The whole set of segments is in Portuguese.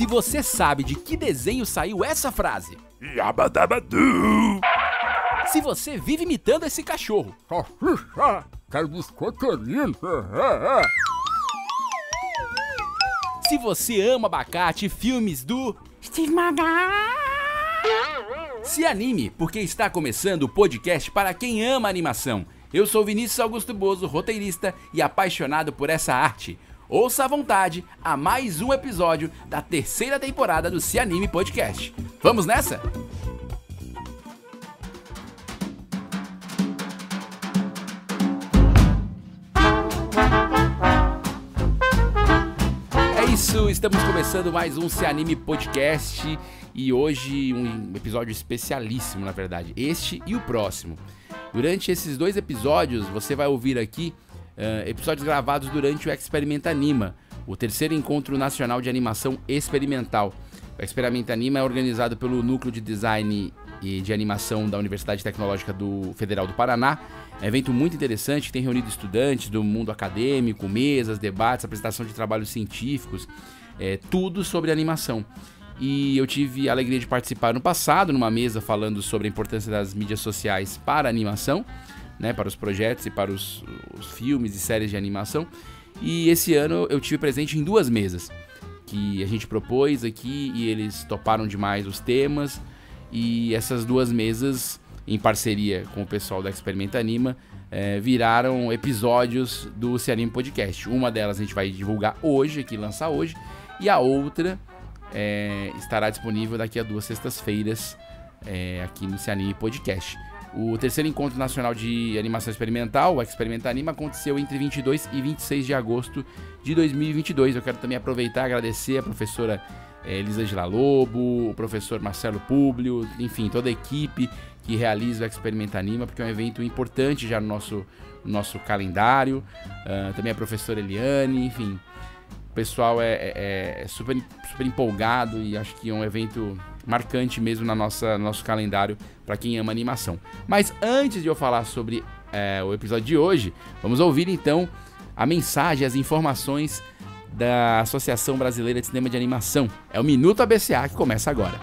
você sabe de que desenho saiu essa frase? Yabadabadu! Se você vive imitando esse cachorro? Se você ama abacate e filmes do Steve Magal. Se anime, porque está começando o podcast para quem ama animação. Eu sou Vinícius Augusto Bozo, roteirista e apaixonado por essa arte. Ouça à vontade a mais um episódio da terceira temporada do Se Anime Podcast. Vamos nessa? É isso, estamos começando mais um Se Anime Podcast e hoje um episódio especialíssimo, na verdade, este e o próximo. Durante esses dois episódios, você vai ouvir aqui episódios gravados durante o Experimenta Anima, o terceiro encontro nacional de animação experimental. O Experimenta Anima é organizado pelo Núcleo de Design e de Animação da Universidade Tecnológica Federal do Paraná. É um evento muito interessante que tem reunido estudantes do mundo acadêmico, mesas, debates, apresentação de trabalhos científicos, tudo sobre animação. E eu tive a alegria de participar no passado, numa mesa falando sobre a importância das mídias sociais para a animação, né, para os projetos e para os filmes e séries de animação. E esse ano eu tive presente em duas mesas que a gente propôs aqui e eles toparam demais os temas. E essas duas mesas, em parceria com o pessoal da Experimenta Anima, viraram episódios do Se Anime Podcast. Uma delas a gente vai divulgar hoje, aqui lançar hoje, e a outra estará disponível daqui a 2 sextas-feiras aqui no Se Anime Podcast. O terceiro encontro nacional de animação experimental, o Experimenta Anima, aconteceu entre 22 e 26 de agosto de 2022. Eu quero também aproveitar e agradecer a professora Elisângela Lobo, o professor Marcelo Públio, enfim, toda a equipe que realiza o Experimenta Anima, porque é um evento importante já no nosso calendário. Também a professora Eliane, enfim, o pessoal é super empolgado e acho que é um evento marcante mesmo no nosso calendário para quem ama animação. Mas antes de eu falar sobre o episódio de hoje, vamos ouvir então a mensagem, as informações da Associação Brasileira de Cinema de Animação. É o Minuto ABCA que começa agora.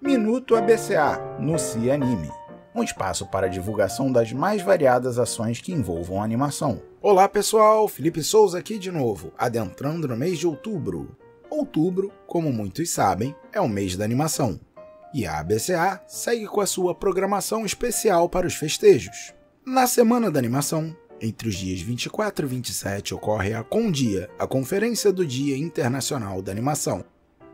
Minuto ABCA, no Se Anime. Um espaço para a divulgação das mais variadas ações que envolvam a animação. Olá pessoal, Felipe Souza aqui de novo, adentrando no mês de outubro. Outubro, como muitos sabem, é o mês da animação. E a ABCA segue com a sua programação especial para os festejos. Na Semana da Animação, entre os dias 24 e 27, ocorre a CONDIA, a Conferência do Dia Internacional da Animação.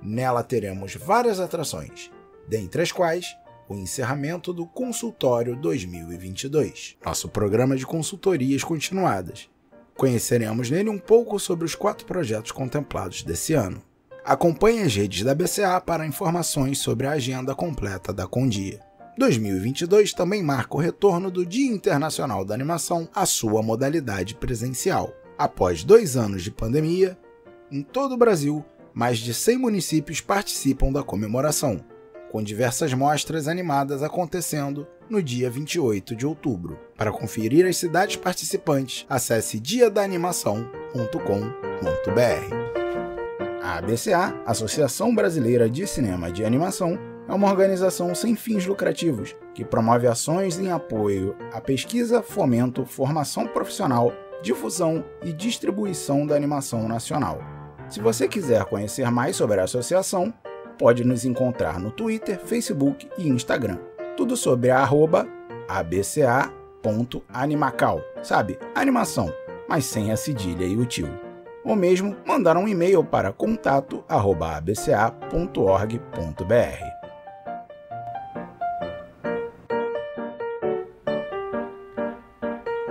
Nela teremos várias atrações, dentre as quais o encerramento do Consultório 2022, nosso programa de consultorias continuadas. Conheceremos nele um pouco sobre os 4 projetos contemplados desse ano. Acompanhe as redes da BCA para informações sobre a agenda completa da CONDIA. 2022 também marca o retorno do Dia Internacional da Animação à sua modalidade presencial. Após 2 anos de pandemia, em todo o Brasil, mais de 100 municípios participam da comemoração, com diversas mostras animadas acontecendo no dia 28 de outubro. Para conferir as cidades participantes, acesse diadaanimação.com.br. A ABCA, Associação Brasileira de Cinema de Animação, é uma organização sem fins lucrativos que promove ações em apoio à pesquisa, fomento, formação profissional, difusão e distribuição da animação nacional. Se você quiser conhecer mais sobre a associação, pode nos encontrar no Twitter, Facebook e Instagram. Tudo sobre a @abca.animacal. Sabe, animação, mas sem a cedilha e o tio. Ou mesmo mandar um e-mail para contato@abca.org.br.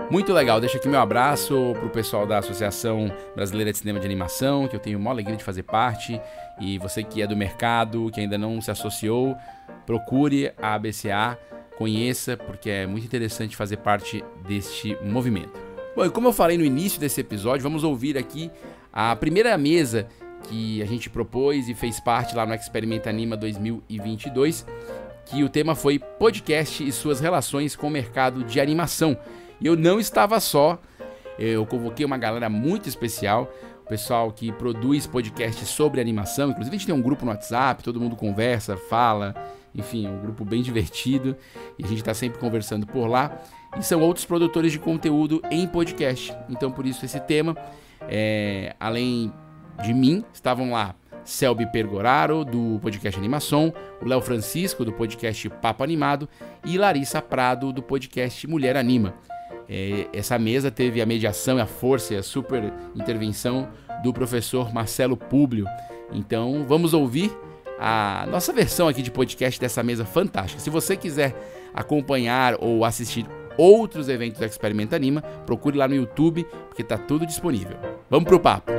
Muito legal, deixo aqui meu abraço pro pessoal da Associação Brasileira de Cinema de Animação, que eu tenho a maior alegria de fazer parte, e você que é do mercado, que ainda não se associou, procure a ABCA, conheça, porque é muito interessante fazer parte deste movimento. Bom, e como eu falei no início desse episódio, vamos ouvir aqui a primeira mesa que a gente propôs e fez parte lá no Experimenta Anima 2022, que o tema foi podcast e suas relações com o mercado de animação. E eu não estava só, eu convoquei uma galera muito especial, o pessoal que produz podcast sobre animação. Inclusive a gente tem um grupo no WhatsApp, todo mundo conversa, fala, enfim, é um grupo bem divertido e a gente está sempre conversando por lá. E são outros produtores de conteúdo em podcast. Então por isso esse tema, além de mim, estavam lá Selby Pergoraro, do podcast Animação, o Léo Francisco, do podcast Papo Animado, e Larissa Prado, do podcast Mulher Anima. Essa mesa teve a mediação, a força e a super intervenção do professor Marcelo Públio. Então vamos ouvir a nossa versão aqui de podcast dessa mesa fantástica. Se você quiser acompanhar ou assistir outros eventos do Experimenta Anima, procure lá no YouTube, porque tá tudo disponível. Vamos pro papo!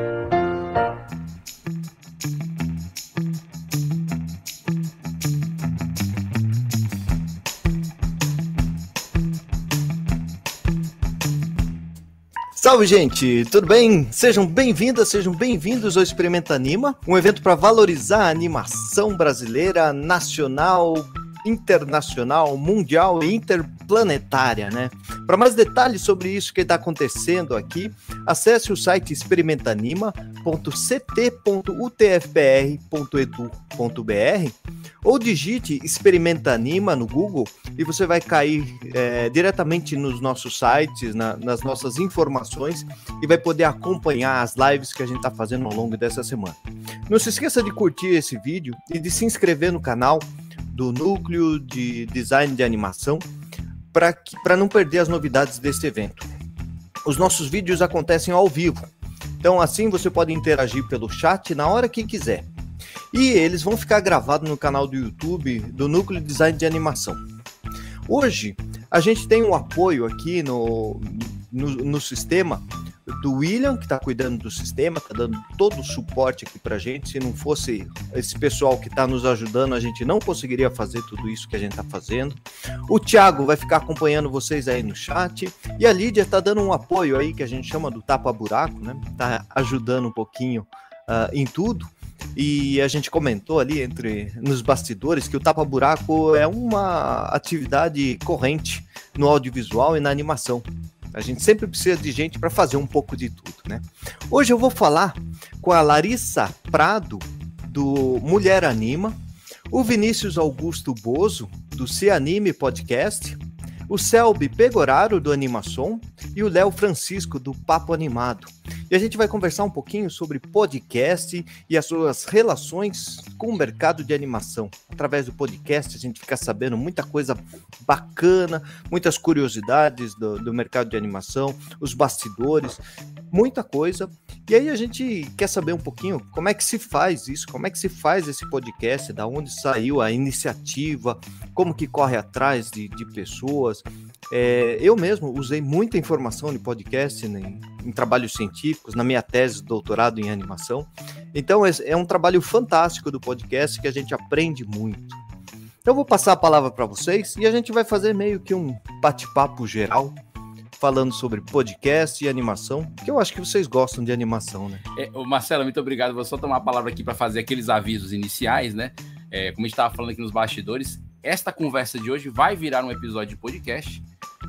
Salve, gente! Tudo bem? Sejam bem-vindas, sejam bem-vindos ao Experimenta Anima, um evento para valorizar a animação brasileira, nacional, internacional, mundial e interplanetária, né? Para mais detalhes sobre isso que está acontecendo aqui, acesse o site experimentanima.ct.utfpr.edu.br ou digite Experimenta Anima no Google e você vai cair diretamente nos nossos sites, nas nossas informações e vai poder acompanhar as lives que a gente está fazendo ao longo dessa semana. Não se esqueça de curtir esse vídeo e de se inscrever no canal do Núcleo de Design de Animação para não perder as novidades desse evento. Os nossos vídeos acontecem ao vivo, então assim você pode interagir pelo chat na hora que quiser. E eles vão ficar gravados no canal do YouTube do Núcleo de Design de Animação. Hoje a gente tem um apoio aqui no sistema do William, que está cuidando do sistema, está dando todo o suporte aqui para a gente. Se não fosse esse pessoal que está nos ajudando, a gente não conseguiria fazer tudo isso que a gente está fazendo. O Thiago vai ficar acompanhando vocês aí no chat. E a Lídia está dando um apoio aí, que a gente chama do tapa-buraco, né? Está ajudando um pouquinho em tudo. E a gente comentou ali nos bastidores que o tapa-buraco é uma atividade corrente no audiovisual e na animação. A gente sempre precisa de gente para fazer um pouco de tudo, né? Hoje eu vou falar com a Larissa Prado, do Mulher Anima, o Vinícius Augusto Bozo, do Se Anime Podcast, o Selby Pergoraro, do Animação, e o Léo Francisco, do Papo Animado. E a gente vai conversar um pouquinho sobre podcast e as suas relações com o mercado de animação. Através do podcast a gente fica sabendo muita coisa bacana, muitas curiosidades do mercado de animação, os bastidores, muita coisa. E aí a gente quer saber um pouquinho como é que se faz isso, como é que se faz esse podcast, da onde saiu a iniciativa, como que corre atrás de pessoas. Eu mesmo usei muita informação de podcast em trabalhos científicos, na minha tese de doutorado em animação. Então é um trabalho fantástico do podcast que a gente aprende muito. Eu vou passar a palavra para vocês e a gente vai fazer meio que um bate-papo geral, falando sobre podcast e animação, que eu acho que vocês gostam de animação, né? Marcelo, muito obrigado. Vou só tomar a palavra aqui para fazer aqueles avisos iniciais, né? Como a gente estava falando aqui nos bastidores, esta conversa de hoje vai virar um episódio de podcast.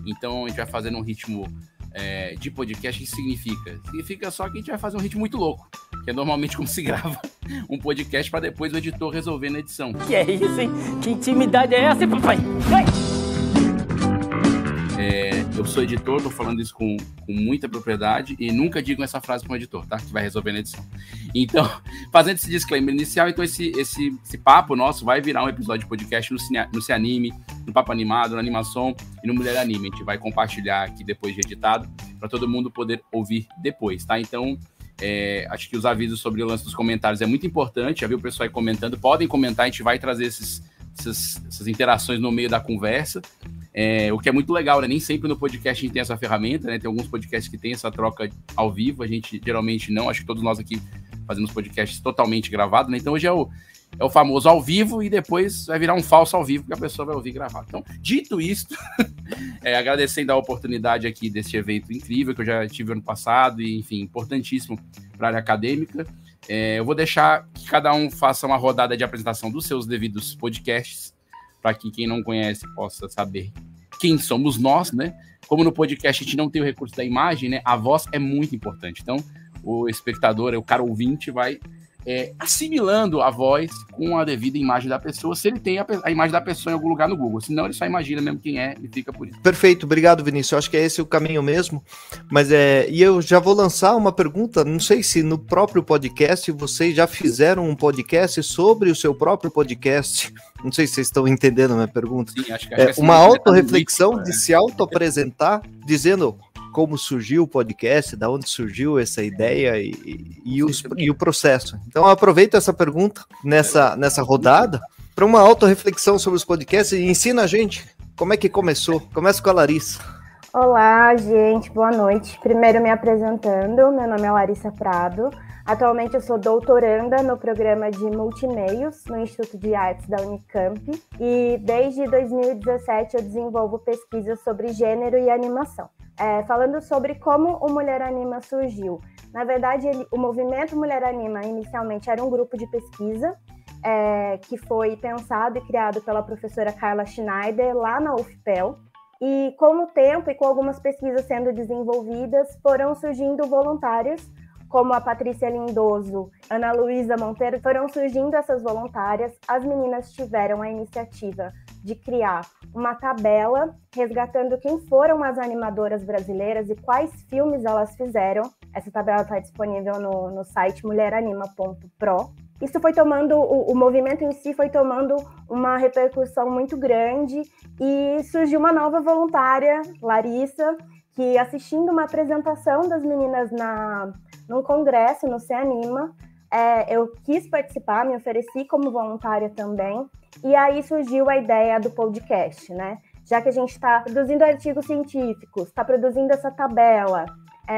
Então a gente vai fazer num ritmo de podcast. O que significa? Significa só que a gente vai fazer um ritmo muito louco, que é normalmente como se grava um podcast para depois o editor resolver na edição. Que é isso, hein? Que intimidade é essa, papai? Vai! Eu sou editor, tô falando isso com muita propriedade e nunca digo essa frase para um editor, tá? Que vai resolver na edição. Então, fazendo esse disclaimer inicial, então esse papo nosso vai virar um episódio de podcast no Se Anime, no Papo Animado, na Animação e no Mulher Anime. A gente vai compartilhar aqui depois de editado para todo mundo poder ouvir depois, tá? Então, acho que os avisos sobre o lance dos comentários é muito importante. Já viu o pessoal aí comentando? Podem comentar, a gente vai trazer essas interações no meio da conversa. O que é muito legal, né? Nem sempre no podcast a gente tem essa ferramenta, né? Tem alguns podcasts que tem essa troca ao vivo, a gente geralmente não. Acho que todos nós aqui fazemos podcasts totalmente gravados, né? Então hoje é o famoso ao vivo e depois vai virar um falso ao vivo que a pessoa vai ouvir gravado. Então, dito isto, agradecendo a oportunidade aqui desse evento incrível que eu já tive ano passado e, enfim, importantíssimo para a área acadêmica. Eu vou deixar que cada um faça uma rodada de apresentação dos seus devidos podcasts, para que quem não conhece possa saber quem somos nós, né? Como no podcast a gente não tem o recurso da imagem, né? A voz é muito importante. Então, o espectador, o cara ouvinte, vai assimilando a voz com a devida imagem da pessoa, se ele tem a imagem da pessoa em algum lugar no Google. Senão ele só imagina mesmo quem é e fica por isso. Perfeito, obrigado, Vinícius. Eu acho que é esse o caminho mesmo. Mas e eu já vou lançar uma pergunta. Não sei se no próprio podcast vocês já fizeram um podcast sobre o seu próprio podcast. Não sei se vocês estão entendendo a minha pergunta. Sim, acho que assim, uma autorreflexão de se auto-apresentar, dizendo como surgiu o podcast, da onde surgiu essa ideia e o processo. Então, aproveita essa pergunta nessa rodada para uma autorreflexão sobre os podcasts e ensina a gente como é que começou. Começa com a Larissa. Olá, gente, boa noite. Primeiro me apresentando, meu nome é Larissa Prado. Atualmente eu sou doutoranda no programa de Multimeios no Instituto de Artes da Unicamp e desde 2017 eu desenvolvo pesquisas sobre gênero e animação. Falando sobre como o Mulher Anima surgiu. Na verdade, o movimento Mulher Anima inicialmente era um grupo de pesquisa que foi pensado e criado pela professora Carla Schneider lá na UFPEL. E com o tempo e com algumas pesquisas sendo desenvolvidas, foram surgindo voluntárias, como a Patrícia Lindoso, Ana Luísa Monteiro, foram surgindo essas voluntárias. As meninas tiveram a iniciativa de criar uma tabela resgatando quem foram as animadoras brasileiras e quais filmes elas fizeram. Essa tabela está disponível no site mulheranima.pro. Isso foi tomando, o movimento em si foi tomando uma repercussão muito grande e surgiu uma nova voluntária, Larissa, que assistindo uma apresentação das meninas num congresso, no Se Anima, eu quis participar, me ofereci como voluntária também, e aí surgiu a ideia do podcast, né? Já que a gente está produzindo artigos científicos, está produzindo essa tabela,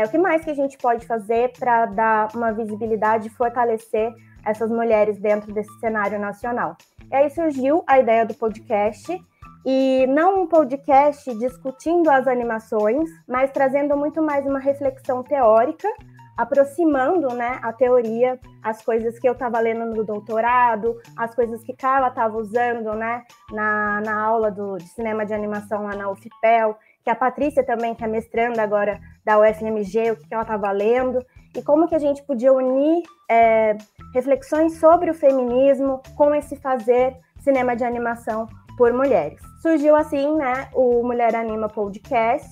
o que mais que a gente pode fazer para dar uma visibilidade e fortalecer essas mulheres dentro desse cenário nacional? E aí surgiu a ideia do podcast, e não um podcast discutindo as animações, mas trazendo muito mais uma reflexão teórica, aproximando, né, a teoria, as coisas que eu estava lendo no doutorado, as coisas que Carla estava usando, né, na aula de cinema de animação lá na UFPEL, que a Patrícia também, que é mestranda agora da UFMG, o que ela estava lendo, e como que a gente podia unir reflexões sobre o feminismo com esse fazer cinema de animação por mulheres. Surgiu assim, né, o Mulher Anima Podcast.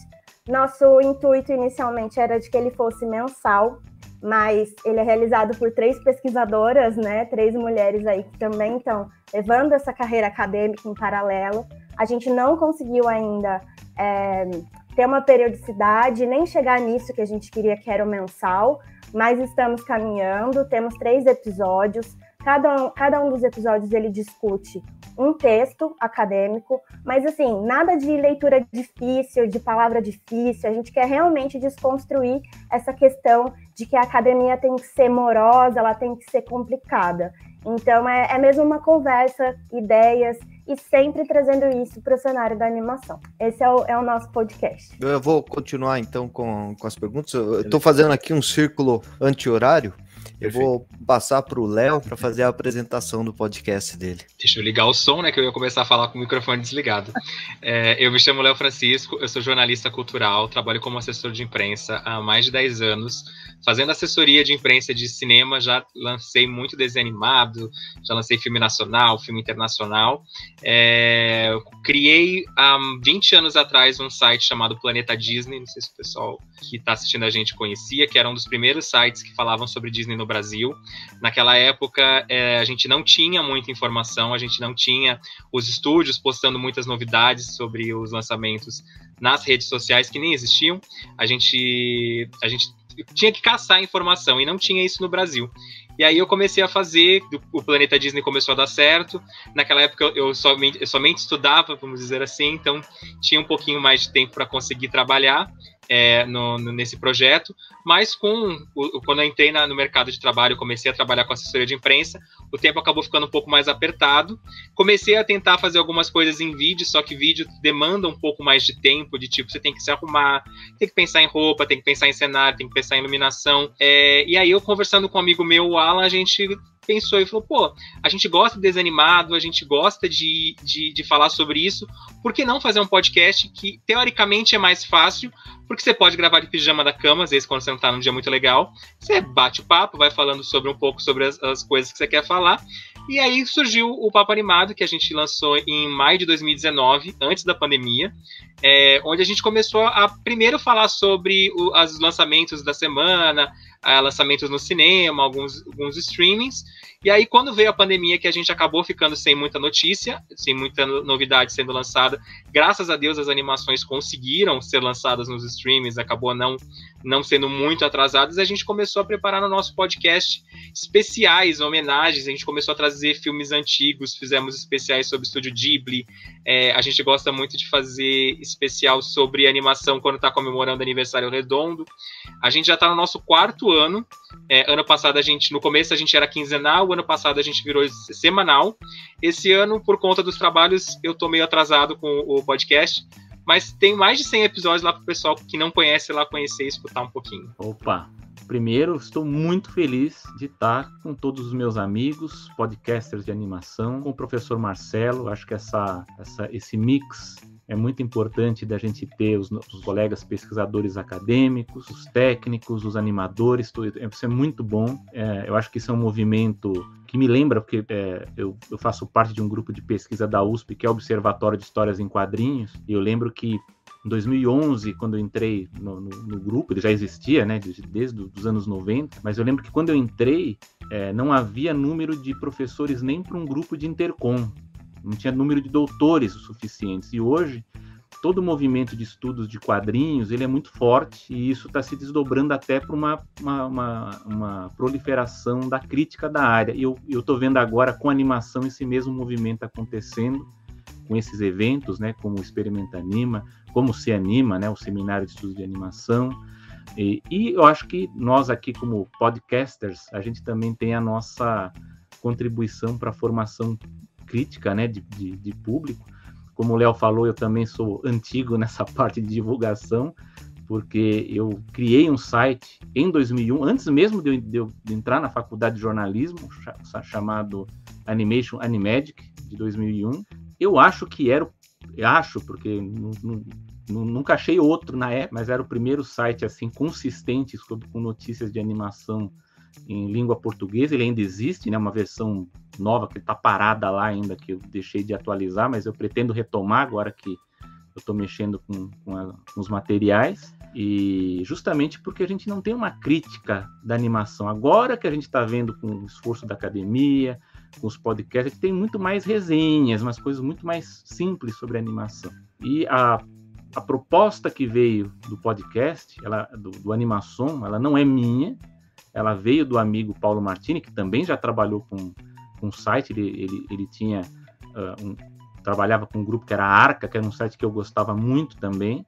Nosso intuito inicialmente era de que ele fosse mensal, mas ele é realizado por 3 pesquisadoras, né, 3 mulheres aí que também estão levando essa carreira acadêmica em paralelo. A gente não conseguiu ainda ter uma periodicidade, nem chegar nisso que a gente queria, que era o mensal, mas estamos caminhando, temos 3 episódios, cada um dos episódios ele discute um texto acadêmico, mas assim, nada de leitura difícil, de palavra difícil, a gente quer realmente desconstruir essa questão de que a academia tem que ser morosa, ela tem que ser complicada. Então é mesmo uma conversa, ideias, e sempre trazendo isso para o cenário da animação. Esse é o nosso podcast. Eu vou continuar então com as perguntas. Eu estou fazendo aqui um círculo anti-horário. Eu vou passar para o Léo para fazer a apresentação do podcast dele. Deixa eu ligar o som, né, que eu ia começar a falar com o microfone desligado. Eu me chamo Léo Francisco, eu sou jornalista cultural, trabalho como assessor de imprensa há mais de 10 anos, fazendo assessoria de imprensa de cinema. Já lancei muito desenho animado, já lancei filme nacional, filme internacional. Criei há 20 anos atrás um site chamado Planeta Disney, não sei se o pessoal que está assistindo a gente conhecia, que era um dos primeiros sites que falavam sobre Disney no Brasil. Naquela época, a gente não tinha muita informação, a gente não tinha os estúdios postando muitas novidades sobre os lançamentos nas redes sociais, que nem existiam. A gente tinha que caçar informação e não tinha isso no Brasil. E aí eu comecei a fazer, o Planeta Disney começou a dar certo. Naquela época eu somente estudava, vamos dizer assim, então tinha um pouquinho mais de tempo para conseguir trabalhar nesse projeto, mas quando eu entrei no mercado de trabalho, comecei a trabalhar com assessoria de imprensa, o tempo acabou ficando um pouco mais apertado. Comecei a tentar fazer algumas coisas em vídeo, só que vídeo demanda um pouco mais de tempo, de tipo, você tem que se arrumar, tem que pensar em roupa, tem que pensar em cenário, tem que pensar em iluminação. E aí eu, conversando com um amigo meu Alan, a gente pensou e falou, pô, a gente gosta de desenho animado, a gente gosta de falar sobre isso, por que não fazer um podcast que, teoricamente, é mais fácil, porque você pode gravar de pijama da cama, às vezes quando você não tá num dia muito legal, você bate o papo, vai falando um pouco sobre as coisas que você quer falar, e aí surgiu o Papo Animado, que a gente lançou em maio de 2019, antes da pandemia, onde a gente começou a primeiro falar sobre os lançamentos da semana, lançamentos no cinema, alguns streamings, e aí quando veio a pandemia, que a gente acabou ficando sem muita notícia, sem muita novidade sendo lançada, graças a Deus as animações conseguiram ser lançadas nos streamings, acabou não sendo muito atrasadas, a gente começou a preparar no nosso podcast especiais, homenagens, a gente começou a trazer filmes antigos, fizemos especiais sobre o Estúdio Ghibli, a gente gosta muito de fazer especial sobre animação quando está comemorando aniversário redondo, a gente já está no nosso 4º ano, ano passado no começo a gente era quinzenal, ano passado a gente virou semanal, esse ano por conta dos trabalhos eu tô meio atrasado com o podcast, mas tem mais de 100 episódios lá pro pessoal que não conhece lá conhecer e escutar um pouquinho. Opa! Primeiro, estou muito feliz de estar com todos os meus amigos, podcasters de animação, com o professor Marcelo. Acho que esse mix é muito importante da gente ter os colegas pesquisadores acadêmicos, os técnicos, os animadores, isso é muito bom. Eu acho que isso é um movimento que me lembra, porque eu faço parte de um grupo de pesquisa da USP, que é o Observatório de Histórias em Quadrinhos, e eu lembro que em 2011, quando eu entrei no grupo, ele já existia, né, desde os anos 90, mas eu lembro que quando eu entrei, não havia número de professores nem para um grupo de intercom, não tinha número de doutores suficientes, e hoje todo o movimento de estudos de quadrinhos, ele é muito forte, e isso está se desdobrando até para uma proliferação da crítica da área, e eu estou vendo agora com a animação esse mesmo movimento acontecendo, com esses eventos, né, como o Experimenta Anima, como o Se Anima, né, o Seminário de Estudos de Animação, e eu acho que nós aqui como podcasters, a gente também tem a nossa contribuição para a formação crítica, né, de público. Como o Léo falou, eu também sou antigo nessa parte de divulgação, porque eu criei um site em 2001, antes mesmo de eu entrar na faculdade de jornalismo, chamado Animation Animagic, de 2001. Eu acho que porque nunca achei outro na época, mas era o primeiro site assim consistente com notícias de animação em língua portuguesa. Ele ainda existe, né, uma versão nova que está parada lá ainda, que eu deixei de atualizar, mas eu pretendo retomar agora que eu estou mexendo com os materiais, e justamente porque a gente não tem uma crítica da animação. Agora que a gente está vendo com o esforço da academia, com os podcasts, a gente tem muito mais resenhas, umas coisas muito mais simples sobre a animação. E a proposta que veio do podcast, do Animação, ela não é minha, ela veio do amigo Paulo Martini, que também já trabalhou com o site, ele tinha trabalhava com um grupo que era a Arca, que era um site que eu gostava muito também.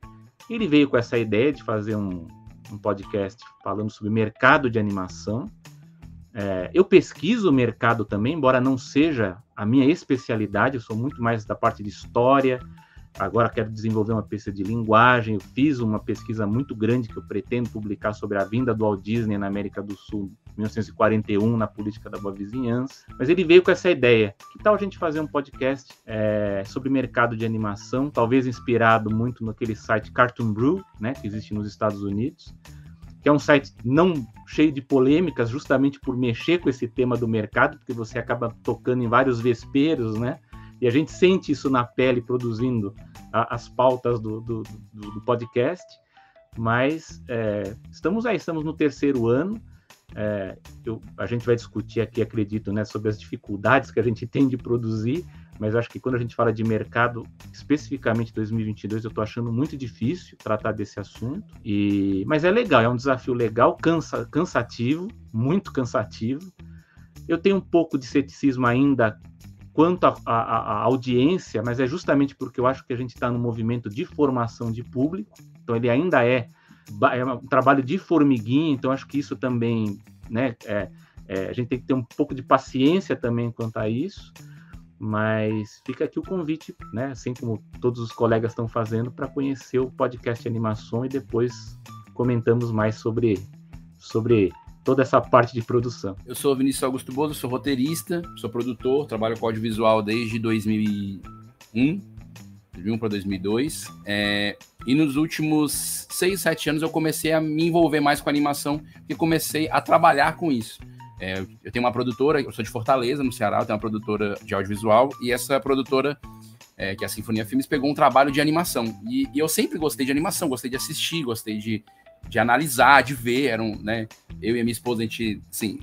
Ele veio com essa ideia de fazer um podcast falando sobre mercado de animação. Eu pesquiso o mercado também, embora não seja a minha especialidade, eu sou muito mais da parte de história. Agora quero desenvolver uma pesquisa de linguagem. Eu fiz uma pesquisa muito grande que eu pretendo publicar sobre a vinda do Walt Disney na América do Sul, em 1941, na política da boa vizinhança. Mas ele veio com essa ideia. Que tal a gente fazer um podcast sobre mercado de animação, talvez inspirado muito naquele site Cartoon Brew, né, que existe nos Estados Unidos, que é um site não cheio de polêmicas, justamente por mexer com esse tema do mercado, porque você acaba tocando em vários vesperos, né? E a gente sente isso na pele produzindo as pautas do podcast, mas estamos no 3º ano. A gente vai discutir aqui, acredito, né, sobre as dificuldades que a gente tem de produzir, mas acho que quando a gente fala de mercado, especificamente 2022, eu estou achando muito difícil tratar desse assunto, mas é legal, é um desafio legal, cansativo, muito cansativo. Eu tenho um pouco de ceticismo ainda quanto à audiência, mas é justamente porque eu acho que a gente está num movimento de formação de público, então ele ainda é um trabalho de formiguinha, então acho que isso também, né, a gente tem que ter um pouco de paciência também quanto a isso, mas fica aqui o convite, né, assim como todos os colegas estão fazendo, para conhecer o podcast Animação, e depois comentamos mais sobre toda essa parte de produção. Eu sou Vinícius Augusto Bozo, sou roteirista, sou produtor, trabalho com audiovisual desde 2001 para 2002. E nos últimos 6, 7 anos eu comecei a me envolver mais com animação e comecei a trabalhar com isso. Eu tenho uma produtora, eu sou de Fortaleza, no Ceará, eu tenho uma produtora de audiovisual, e essa produtora, que é a Sinfonia Filmes, pegou um trabalho de animação. E eu sempre gostei de animação, gostei de assistir, gostei de analisar, de ver. Né, eu e a minha esposa, a gente, assim,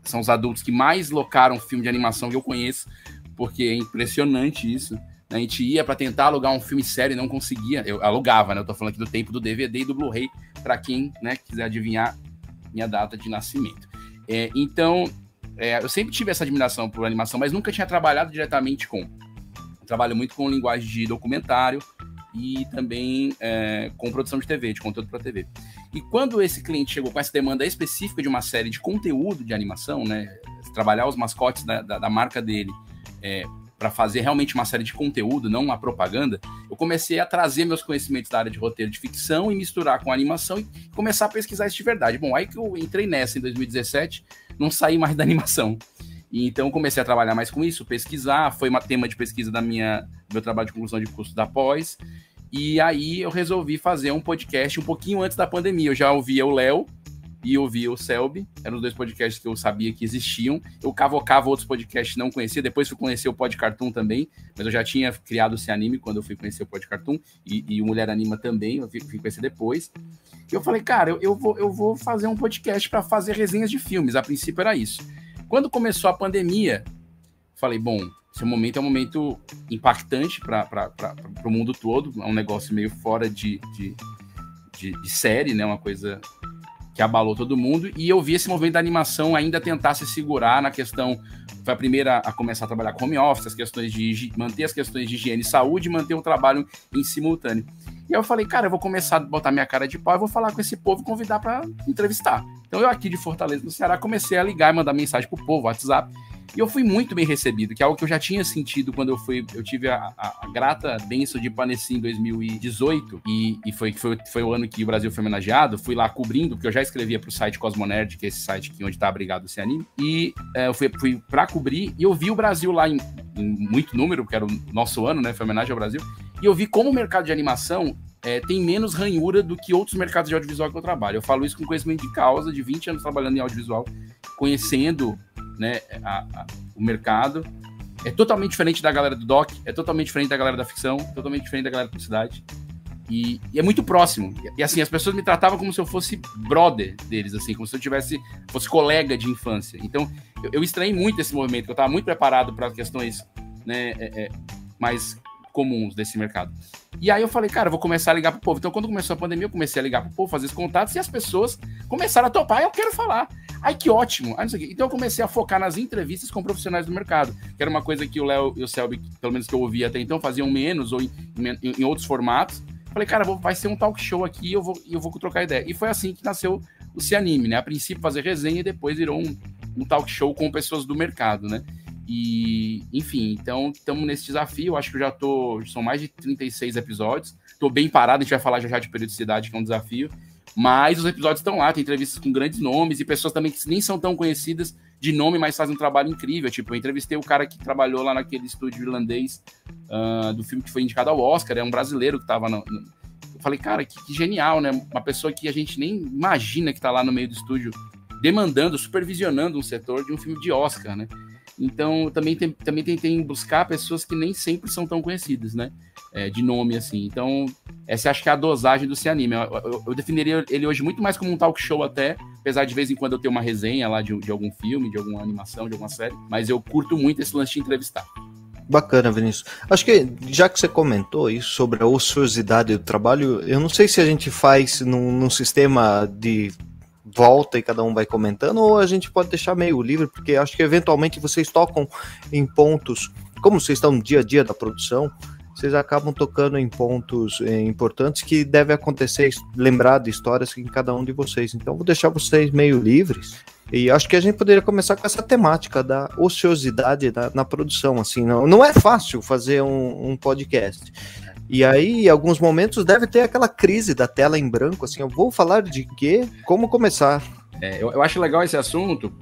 são os adultos que mais locaram filme de animação que eu conheço, porque é impressionante isso. A gente ia para tentar alugar um filme sério e não conseguia. Eu alugava, né? Eu tô falando aqui do tempo do DVD e do Blu-ray, para quem, né, quiser adivinhar minha data de nascimento. Então, eu sempre tive essa admiração por animação, mas nunca tinha trabalhado diretamente com. Eu trabalho muito com linguagem de documentário e também com produção de TV, de conteúdo para TV. E quando esse cliente chegou com essa demanda específica de uma série de conteúdo de animação, né, trabalhar os mascotes da marca dele, para fazer realmente uma série de conteúdo, não uma propaganda, eu comecei a trazer meus conhecimentos da área de roteiro de ficção e misturar com animação e começar a pesquisar isso de verdade. Bom, aí que eu entrei nessa em 2017, não saí mais da animação. E então comecei a trabalhar mais com isso, pesquisar, foi um tema de pesquisa do meu trabalho de conclusão de curso da pós, e aí eu resolvi fazer um podcast um pouquinho antes da pandemia. Eu já ouvia o Léo e ouvia o Selby, eram os 2 podcasts que eu sabia que existiam. Eu cavocava outros podcasts, não conhecia, depois fui conhecer o Pod Cartoon também, mas eu já tinha criado o Cianime quando eu fui conhecer o Pod Cartoon, e o Mulher Anima também, eu fui conhecer depois. E eu falei, cara, eu vou fazer um podcast para fazer resenhas de filmes, a princípio era isso. Quando começou a pandemia, falei, bom, esse momento é um momento impactante para o mundo todo, é um negócio meio fora de série, né, uma coisa que abalou todo mundo, e eu vi esse movimento da animação ainda tentar se segurar na questão, foi a primeira a começar a trabalhar com home office, manter as questões de higiene e saúde, manter o trabalho em simultâneo. E aí eu falei, cara, eu vou começar a botar minha cara de pau, eu vou falar com esse povo e convidar para entrevistar. Então eu aqui de Fortaleza, no Ceará, comecei a ligar e mandar mensagem pro povo, WhatsApp, e eu fui muito bem recebido, que é algo que eu já tinha sentido quando eu tive a grata bênção de Paneci em 2018, e foi o ano que o Brasil foi homenageado. Fui lá cobrindo, porque eu já escrevia pro site Cosmonerd, que é esse site aqui onde tá abrigado esse anime, e eu fui pra cobrir, e eu vi o Brasil lá em muito número, porque era o nosso ano, né, foi homenagem ao Brasil, e eu vi como o mercado de animação tem menos ranhura do que outros mercados de audiovisual que eu trabalho. Eu falo isso com conhecimento de causa, de 20 anos trabalhando em audiovisual, conhecendo, né, o mercado. É totalmente diferente da galera do doc, é totalmente diferente da galera da ficção, totalmente diferente da galera da publicidade. E é muito próximo. E assim, as pessoas me tratavam como se eu fosse brother deles, assim, como se eu fosse colega de infância. Então, eu estranhei muito esse movimento, que eu estava muito preparado para questões, né, mais comuns desse mercado. E aí eu falei, cara, eu vou começar a ligar pro povo. Então, quando começou a pandemia, eu comecei a ligar pro povo, fazer os contatos, e as pessoas começaram a topar, eu quero falar. Ai, que ótimo. Não sei o quê. Então eu comecei a focar nas entrevistas com profissionais do mercado, que era uma coisa que o Léo e o Selby, pelo menos que eu ouvia até então, faziam menos, ou em outros formatos. Falei, cara, vai ser um talk show aqui, e eu vou trocar ideia. E foi assim que nasceu o Cianime, né? A princípio fazer resenha, e depois virou um talk show com pessoas do mercado, né? E, enfim, então estamos nesse desafio. Acho que são mais de 36 episódios. Estou bem parado, a gente vai falar já de periodicidade, que é um desafio. Mas os episódios estão lá, tem entrevistas com grandes nomes e pessoas também que nem são tão conhecidas de nome, mas fazem um trabalho incrível. Tipo, eu entrevistei o cara que trabalhou lá naquele estúdio irlandês do filme que foi indicado ao Oscar, é um brasileiro que estava Eu falei, cara, que genial, né? Uma pessoa que a gente nem imagina que está lá no meio do estúdio, demandando, supervisionando um setor de um filme de Oscar, né? Então, também tentei buscar pessoas que nem sempre são tão conhecidas, né? De nome, assim. Então, essa acho que é a dosagem do Cianime. Eu definiria ele hoje muito mais como um talk show até, apesar de vez em quando eu ter uma resenha lá de algum filme, de alguma animação, de alguma série, mas eu curto muito esse lance de entrevistar. Bacana, Vinícius. Acho que, já que você comentou isso sobre a ociosidade do trabalho, eu não sei se a gente faz num sistema de volta e cada um vai comentando, ou a gente pode deixar meio livre, porque acho que eventualmente vocês tocam em pontos, como vocês estão no dia a dia da produção, vocês acabam tocando em pontos importantes que deve acontecer, lembrar de histórias em cada um de vocês. Então vou deixar vocês meio livres, e acho que a gente poderia começar com essa temática da ociosidade na produção. Assim, não é fácil fazer um podcast. E aí, em alguns momentos, deve ter aquela crise da tela em branco, assim, eu vou falar de quê? Como começar? Eu acho legal esse assunto,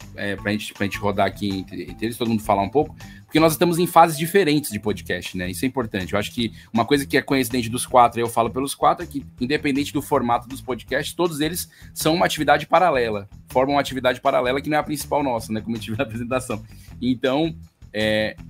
pra gente rodar aqui entre eles, todo mundo falar um pouco, porque nós estamos em fases diferentes de podcast, né? Isso é importante. Eu acho que uma coisa que é coincidente dos 4, eu falo pelos 4, é que, independente do formato dos podcasts, todos eles são uma atividade paralela, formam uma atividade paralela que não é a principal nossa, né? Como a gente viu na apresentação. Então,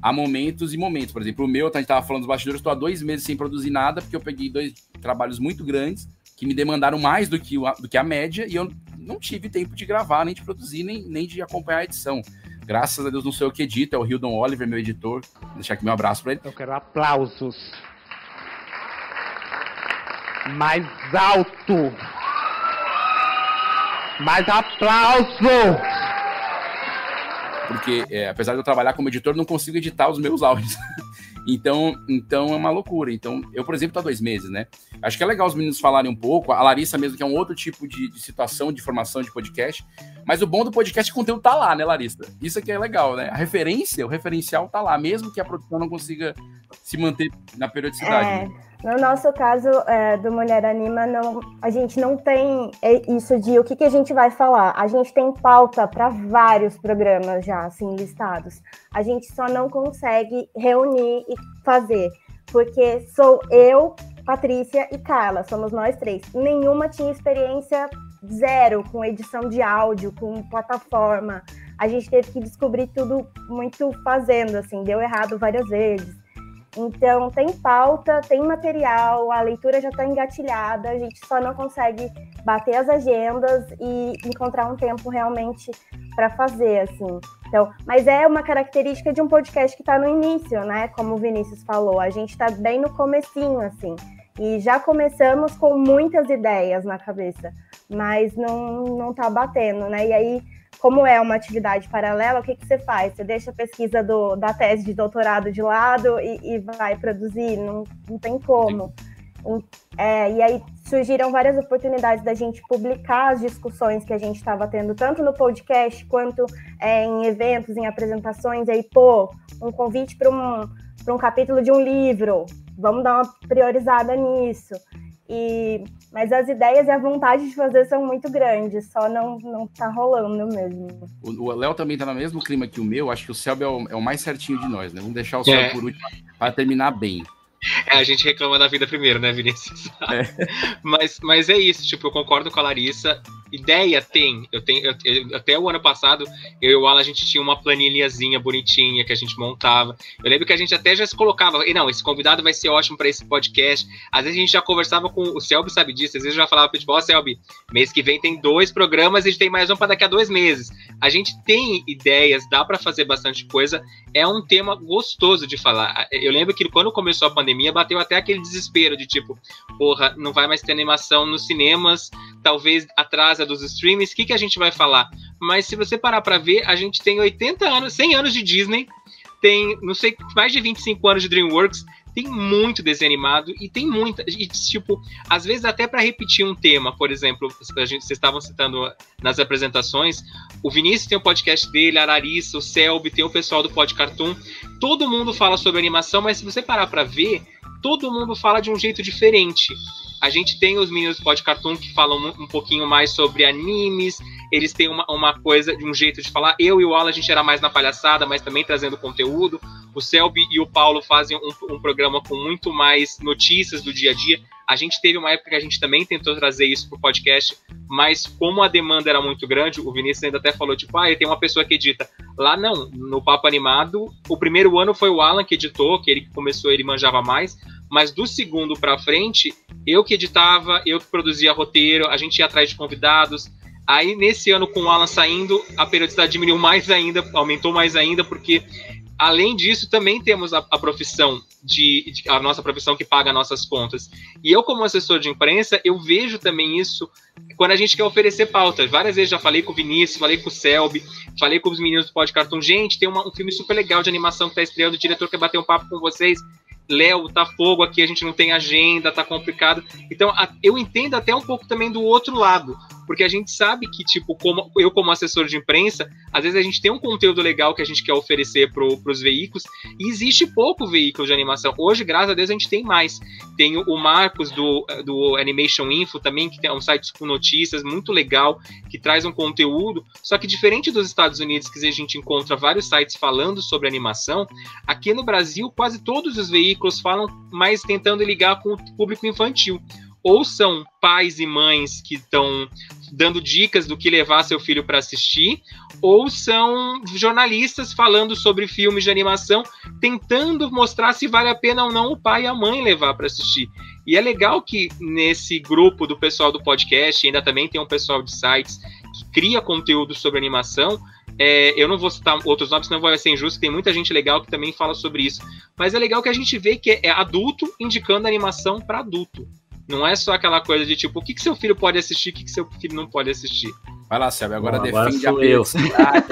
há momentos e momentos. Por exemplo, o meu, a gente estava falando dos bastidores, estou há 2 meses sem produzir nada, porque eu peguei 2 trabalhos muito grandes, que me demandaram mais do que a média, e eu não tive tempo de gravar, nem de produzir, nem de acompanhar a edição. Graças a Deus não sou eu que edito, é o Hildon Oliver, meu editor. Vou deixar aqui meu abraço para ele. Eu quero aplausos. Mais alto. Mais aplauso. Porque, apesar de eu trabalhar como editor, não consigo editar os meus áudios. Então é uma loucura. Então, eu, por exemplo, tô há 2 meses, né? Acho que é legal os meninos falarem um pouco. A Larissa mesmo, que é um outro tipo de situação, de formação de podcast. Mas o bom do podcast é que o conteúdo tá lá, né, Larissa? Isso aqui é legal, né? O referencial tá lá, mesmo que a produção não consiga se manter na periodicidade. Né? No nosso caso, do Mulher Anima, a gente não tem isso de o que a gente vai falar. A gente tem pauta para vários programas já, assim, listados. A gente só não consegue reunir e fazer, porque sou eu, Patrícia e Carla, somos nós 3. Nenhuma tinha experiência zero com edição de áudio, com plataforma. A gente teve que descobrir tudo muito fazendo, assim, deu errado várias vezes. Então, tem pauta, tem material, a leitura já está engatilhada, a gente só não consegue bater as agendas e encontrar um tempo realmente para fazer, assim. Então, mas é uma característica de um podcast que está no início, né? Como o Vinícius falou, a gente está bem no comecinho, assim. E já começamos com muitas ideias na cabeça, mas não está batendo, né? E aí, como é uma atividade paralela, o que você faz? Você deixa a pesquisa da tese de doutorado de lado e vai produzir? Não tem como. E aí surgiram várias oportunidades da gente publicar as discussões que a gente estava tendo, tanto no podcast quanto em eventos, em apresentações. Aí, um convite para um capítulo de um livro. Vamos dar uma priorizada nisso. Mas as ideias e a vontade de fazer são muito grandes, só não tá rolando mesmo. O Léo também tá no mesmo clima que o meu, acho que o Selby é o mais certinho de nós, né? Vamos deixar o Selby por último para terminar bem. A gente reclama da vida primeiro, né, Vinícius? Mas é isso, tipo, eu concordo com a Larissa. Ideia tem. Até o ano passado, eu e o Alan, a gente tinha uma planilhazinha bonitinha que a gente montava. Eu lembro que a gente até já se colocava, não, esse convidado vai ser ótimo para esse podcast. Às vezes a gente já conversava com o Selby, sabe disso, às vezes eu já falava para ele, Selby, mês que vem tem 2 programas e a gente tem mais um para daqui a 2 meses. A gente tem ideias, dá para fazer bastante coisa. É um tema gostoso de falar. Eu lembro que quando começou a pandemia, bateu até aquele desespero de tipo, porra, não vai mais ter animação nos cinemas, talvez atrasa dos streamings, o que a gente vai falar? Mas se você parar pra ver, a gente tem 80 anos, 100 anos de Disney, tem, não sei, mais de 25 anos de DreamWorks, tem muito desenho animado e tem muita, e tipo, às vezes até para repetir um tema, por exemplo, vocês estavam citando nas apresentações, o Vinícius tem o podcast dele, a Larissa, o Selby, tem o pessoal do Pod Cartoon, todo mundo fala sobre animação, mas se você parar para ver, todo mundo fala de um jeito diferente. A gente tem os meninos do Pod Cartoon que falam um pouquinho mais sobre animes, eles têm uma coisa, um jeito de falar. Eu e o Alan, a gente era mais na palhaçada, mas também trazendo conteúdo. O Selby e o Paulo fazem um programa com muito mais notícias do dia a dia. A gente teve uma época que a gente também tentou trazer isso pro podcast, mas como a demanda era muito grande, o Vinícius ainda até falou, tipo, tem uma pessoa que edita. Lá não, no Papo Animado, o primeiro ano foi o Alan que editou, que ele começou, ele manjava mais, mas do segundo pra frente, eu que editava, eu que produzia roteiro, a gente ia atrás de convidados. Aí, nesse ano, com o Alan saindo, a periodicidade diminuiu mais ainda, aumentou mais ainda, porque, além disso, também temos a profissão, a nossa profissão que paga nossas contas. E eu, como assessor de imprensa, eu vejo também isso quando a gente quer oferecer pautas. Várias vezes já falei com o Vinícius, falei com o Selby, falei com os meninos do Pod Cartoon. Gente, tem um filme super legal de animação que tá estreando, o diretor quer bater um papo com vocês. Léo, tá fogo aqui, a gente não tem agenda, tá complicado. Então, eu entendo até um pouco também do outro lado. porque a gente sabe que, tipo, como assessor de imprensa, às vezes a gente tem um conteúdo legal que a gente quer oferecer para os veículos, e existe pouco veículo de animação. Hoje, graças a Deus, a gente tem mais. Tem o Marcos do Animation Info também, que é um site com notícias muito legal, que traz um conteúdo, só que diferente dos Estados Unidos, que a gente encontra vários sites falando sobre animação, aqui no Brasil, quase todos os veículos falam mais tentando ligar com o público infantil. Ou são pais e mães que estão dando dicas do que levar seu filho para assistir, ou são jornalistas falando sobre filmes de animação, tentando mostrar se vale a pena ou não o pai e a mãe levar para assistir. E é legal que nesse grupo do pessoal do podcast, ainda também tem um pessoal de sites que cria conteúdo sobre animação. Eu não vou citar outros nomes, senão vai ser injusto, tem muita gente legal que também fala sobre isso. Mas é legal que a gente vê que é adulto indicando animação para adulto. Não é só aquela coisa de tipo, o que seu filho pode assistir, o que seu filho não pode assistir. Vai lá, Sérgio, agora agora defende a periodicidade,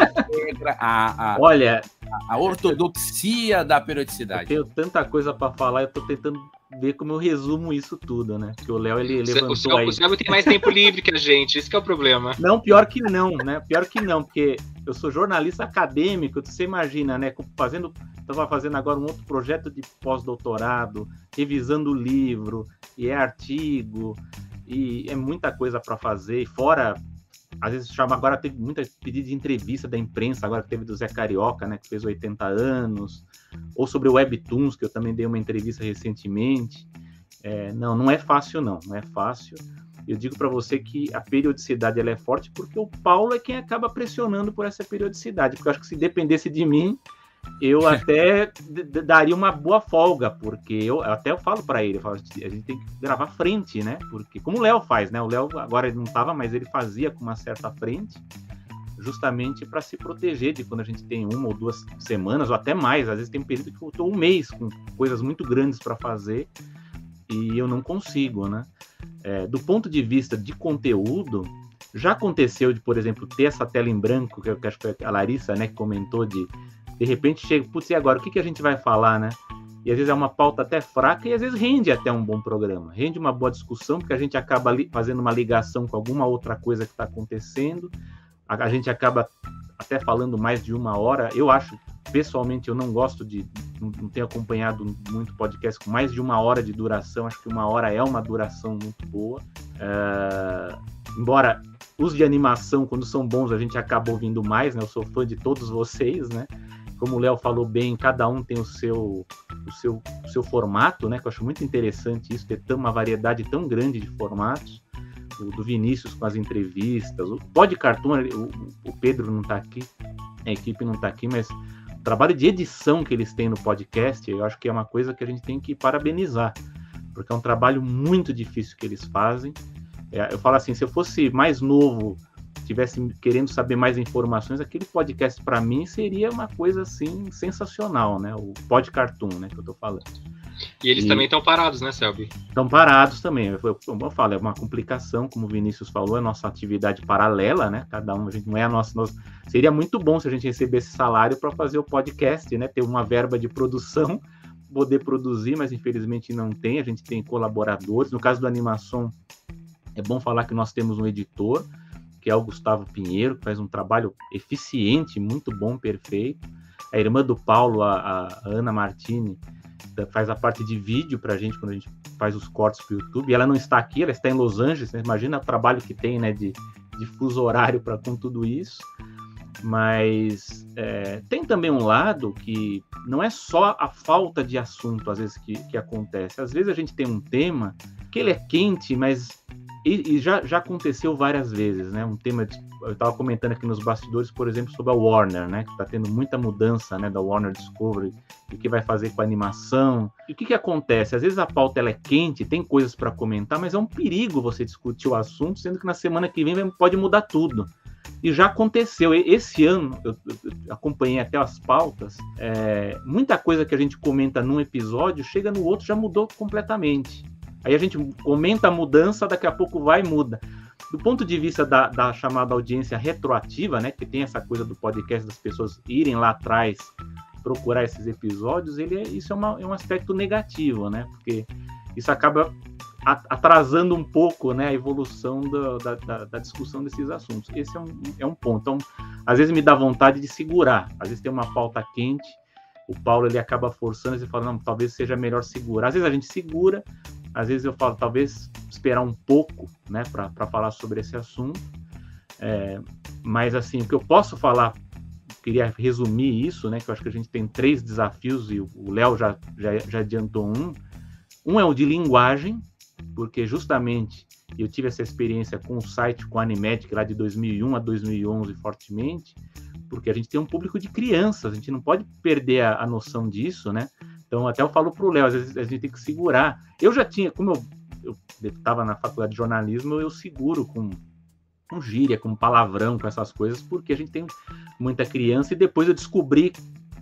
Olha, a ortodoxia da periodicidade. Eu tenho tanta coisa para falar, eu tô tentando ver como eu resumo isso tudo, né? Porque o Léo, ele levantou aí... O Sérgio tem mais tempo livre que a gente, esse que é o problema. Não, pior que não, né? Pior que não, porque eu sou jornalista acadêmico, você imagina, né? Estava fazendo agora um outro projeto de pós-doutorado, revisando o livro, e é artigo, e é muita coisa para fazer, e fora... Às vezes chama, agora teve muita pedido de entrevista da imprensa, agora que teve do Zé Carioca, né, que fez 80 anos, ou sobre o Webtoons, que eu também dei uma entrevista recentemente. Não é fácil não é fácil. Eu digo para você que a periodicidade ela é forte porque o Paulo é quem acaba pressionando por essa periodicidade, porque eu acho que se dependesse de mim, eu até daria uma boa folga, porque eu falo para ele, a gente tem que gravar frente, né? Porque como o Léo faz, né? O Léo agora ele não estava, mas ele fazia com uma certa frente, justamente para se proteger de quando a gente tem 1 ou 2 semanas, ou até mais. Às vezes tem um período que faltou 1 mês com coisas muito grandes para fazer e eu não consigo, né? Do ponto de vista de conteúdo, já aconteceu de, por exemplo, ter essa tela em branco, que eu acho que foi a Larissa, né, que comentou de repente chega, putz, e agora, o que a gente vai falar, né? E às vezes é uma pauta até fraca e às vezes rende até um bom programa, rende uma boa discussão, porque a gente acaba fazendo uma ligação com alguma outra coisa que está acontecendo, a gente acaba até falando mais de 1 hora. Eu acho, pessoalmente, eu não gosto não tenho acompanhado muito podcast com mais de 1 hora de duração, acho que 1 hora é uma duração muito boa, embora os de animação, quando são bons, a gente acaba ouvindo mais, né? Eu sou fã de todos vocês, né? Como o Léo falou bem, cada um tem o seu formato, né? Que eu acho muito interessante isso, ter uma variedade tão grande de formatos. O do Vinícius com as entrevistas, o Podcartoon, o Pedro não está aqui, a equipe não está aqui, mas o trabalho de edição que eles têm no podcast, eu acho que é uma coisa que a gente tem que parabenizar, porque é um trabalho muito difícil que eles fazem. Eu falo assim, se eu fosse mais novo, tivesse querendo saber mais informações, aquele podcast para mim seria uma coisa assim sensacional, né? O Podcartoon, né, que eu tô falando. E eles também estão parados, né, Selby? Estão parados também. Como eu falo, é uma complicação, como o Vinícius falou, é nossa atividade paralela, né? Cada um, a gente não é a nossa. Seria muito bom se a gente recebesse salário para fazer o podcast, né? Ter uma verba de produção, poder produzir, mas infelizmente não tem. A gente tem colaboradores. No caso do Animação, é bom falar que nós temos um editor, que é o Gustavo Pinheiro, que faz um trabalho eficiente, muito bom, perfeito. A irmã do Paulo, a Ana Martini, faz a parte de vídeo pra gente, quando a gente faz os cortes pro YouTube. E ela não está aqui, ela está em Los Angeles, né? Imagina o trabalho que tem, né, de fuso horário com tudo isso. Mas tem também um lado que não é só a falta de assunto, às vezes, que acontece. Às vezes a gente tem um tema que ele é quente, mas... E já aconteceu várias vezes, né? Um tema, eu estava comentando aqui nos bastidores, por exemplo, sobre a Warner, né? Que está tendo muita mudança, né? Da Warner Discovery, o que vai fazer com a animação. E o que acontece? Às vezes a pauta ela é quente, tem coisas para comentar, mas é um perigo você discutir o assunto, sendo que na semana que vem pode mudar tudo. E já aconteceu. Esse ano, eu acompanhei até as pautas, muita coisa que a gente comenta num episódio, chega no outro, já mudou completamente. Aí a gente comenta a mudança, daqui a pouco vai e muda. Do ponto de vista da chamada audiência retroativa, né, que tem essa coisa do podcast das pessoas irem lá atrás procurar esses episódios, isso é um aspecto negativo, né, porque isso acaba atrasando um pouco, né, a evolução da discussão desses assuntos. Esse é um ponto. Então, às vezes me dá vontade de segurar. Às vezes tem uma pauta quente, o Paulo ele acaba forçando, e fala, não, talvez seja melhor segurar. Às vezes a gente segura, às vezes eu falo, talvez esperar um pouco, né, para falar sobre esse assunto. Mas, assim, o que eu posso falar, queria resumir isso, né, que eu acho que a gente tem 3 desafios, e o Léo já adiantou um. Um é o de linguagem, porque justamente eu tive essa experiência com o site, com a Animagic, lá de 2001 a 2011, fortemente, porque a gente tem um público de crianças, a gente não pode perder a noção disso, né? Então, até eu falo para o Léo, às vezes a gente tem que segurar. Eu já tinha, como eu estava na faculdade de jornalismo, eu seguro com gíria, com palavrão, com essas coisas, porque a gente tem muita criança, e depois eu descobri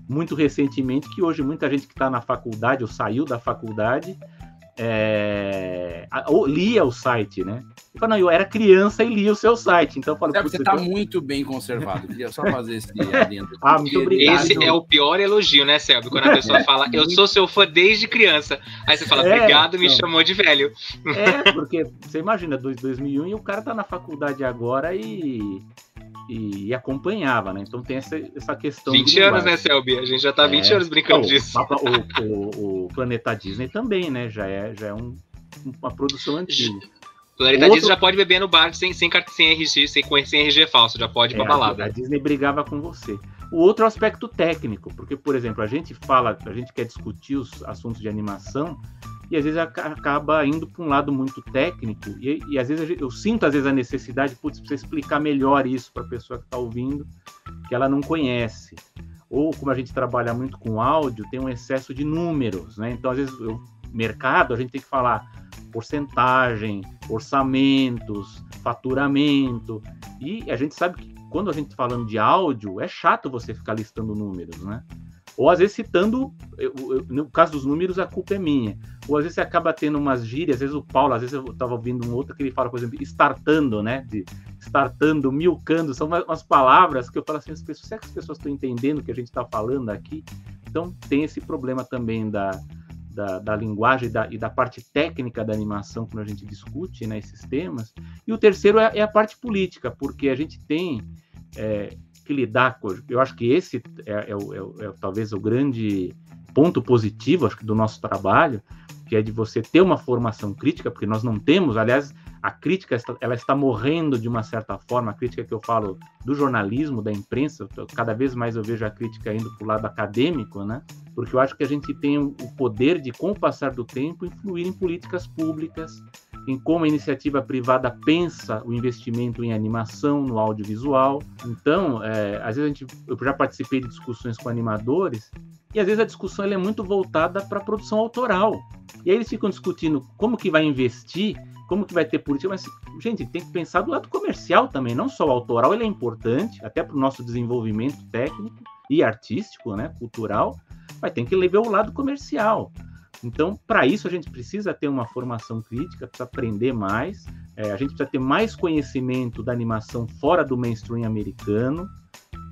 muito recentemente que hoje muita gente que está na faculdade, ou saiu da faculdade, lia o site, né? Eu falo, não, eu era criança e lia o seu site, então eu falo... Você está muito bem conservado, queria só fazer esse adendo. Muito obrigado. Esse é o pior elogio, né, Selby? Quando a pessoa fala, eu sou seu fã desde criança, aí você fala, obrigado, me chamou de velho. Porque você imagina, 2001, e o cara tá na faculdade agora e acompanhava, né? Então tem essa questão... 20 anos, né, Selby? A gente já tá 20 anos brincando disso. O Planeta Disney também, né? Já é uma produção antiga. O Planeta Disney já pode beber no bar sem RG falso, já pode ir pra balada. A Disney brigava com você. O outro aspecto técnico, porque, por exemplo, a gente quer discutir os assuntos de animação, e às vezes acaba indo para um lado muito técnico, e às vezes eu sinto às vezes a necessidade, precisa explicar melhor isso para a pessoa que está ouvindo, que ela não conhece. Ou como a gente trabalha muito com áudio, tem um excesso de números, né? Então, às vezes, mercado, a gente tem que falar porcentagem, orçamentos, faturamento, e a gente sabe que quando a gente está falando de áudio, é chato você ficar listando números, né? Ou às vezes citando, no caso dos números, a culpa é minha. Ou às vezes você acaba tendo umas gírias, às vezes o Paulo, às vezes eu estava ouvindo um outro que ele fala, por exemplo, startando, né? Startando, milcando, são umas palavras que eu falo assim, será que as pessoas estão entendendo o que a gente está falando aqui? Então tem esse problema também da linguagem e da parte técnica da animação quando a gente discute, né, esses temas. E o terceiro é a parte política, porque a gente tem... que lidar com... Eu acho que esse é talvez o grande ponto positivo, acho que, do nosso trabalho, que é de você ter uma formação crítica, porque nós não temos, aliás, a crítica ela está morrendo de uma certa forma, a crítica que eu falo do jornalismo, da imprensa, cada vez mais eu vejo a crítica indo para o lado acadêmico, né? Porque eu acho que a gente tem o poder de, com o passar do tempo, influir em políticas públicas, em como a iniciativa privada pensa o investimento em animação, no audiovisual. Então, às vezes eu já participei de discussões com animadores, e às vezes a discussão ela é muito voltada para a produção autoral. E aí eles ficam discutindo como que vai investir, como que vai ter política, mas, gente, tem que pensar do lado comercial também, não só o autoral, ele é importante, até para o nosso desenvolvimento técnico e artístico, né, cultural, mas tem que levar o lado comercial. Então, para isso, a gente precisa ter uma formação crítica, precisa aprender mais, a gente precisa ter mais conhecimento da animação fora do mainstream americano.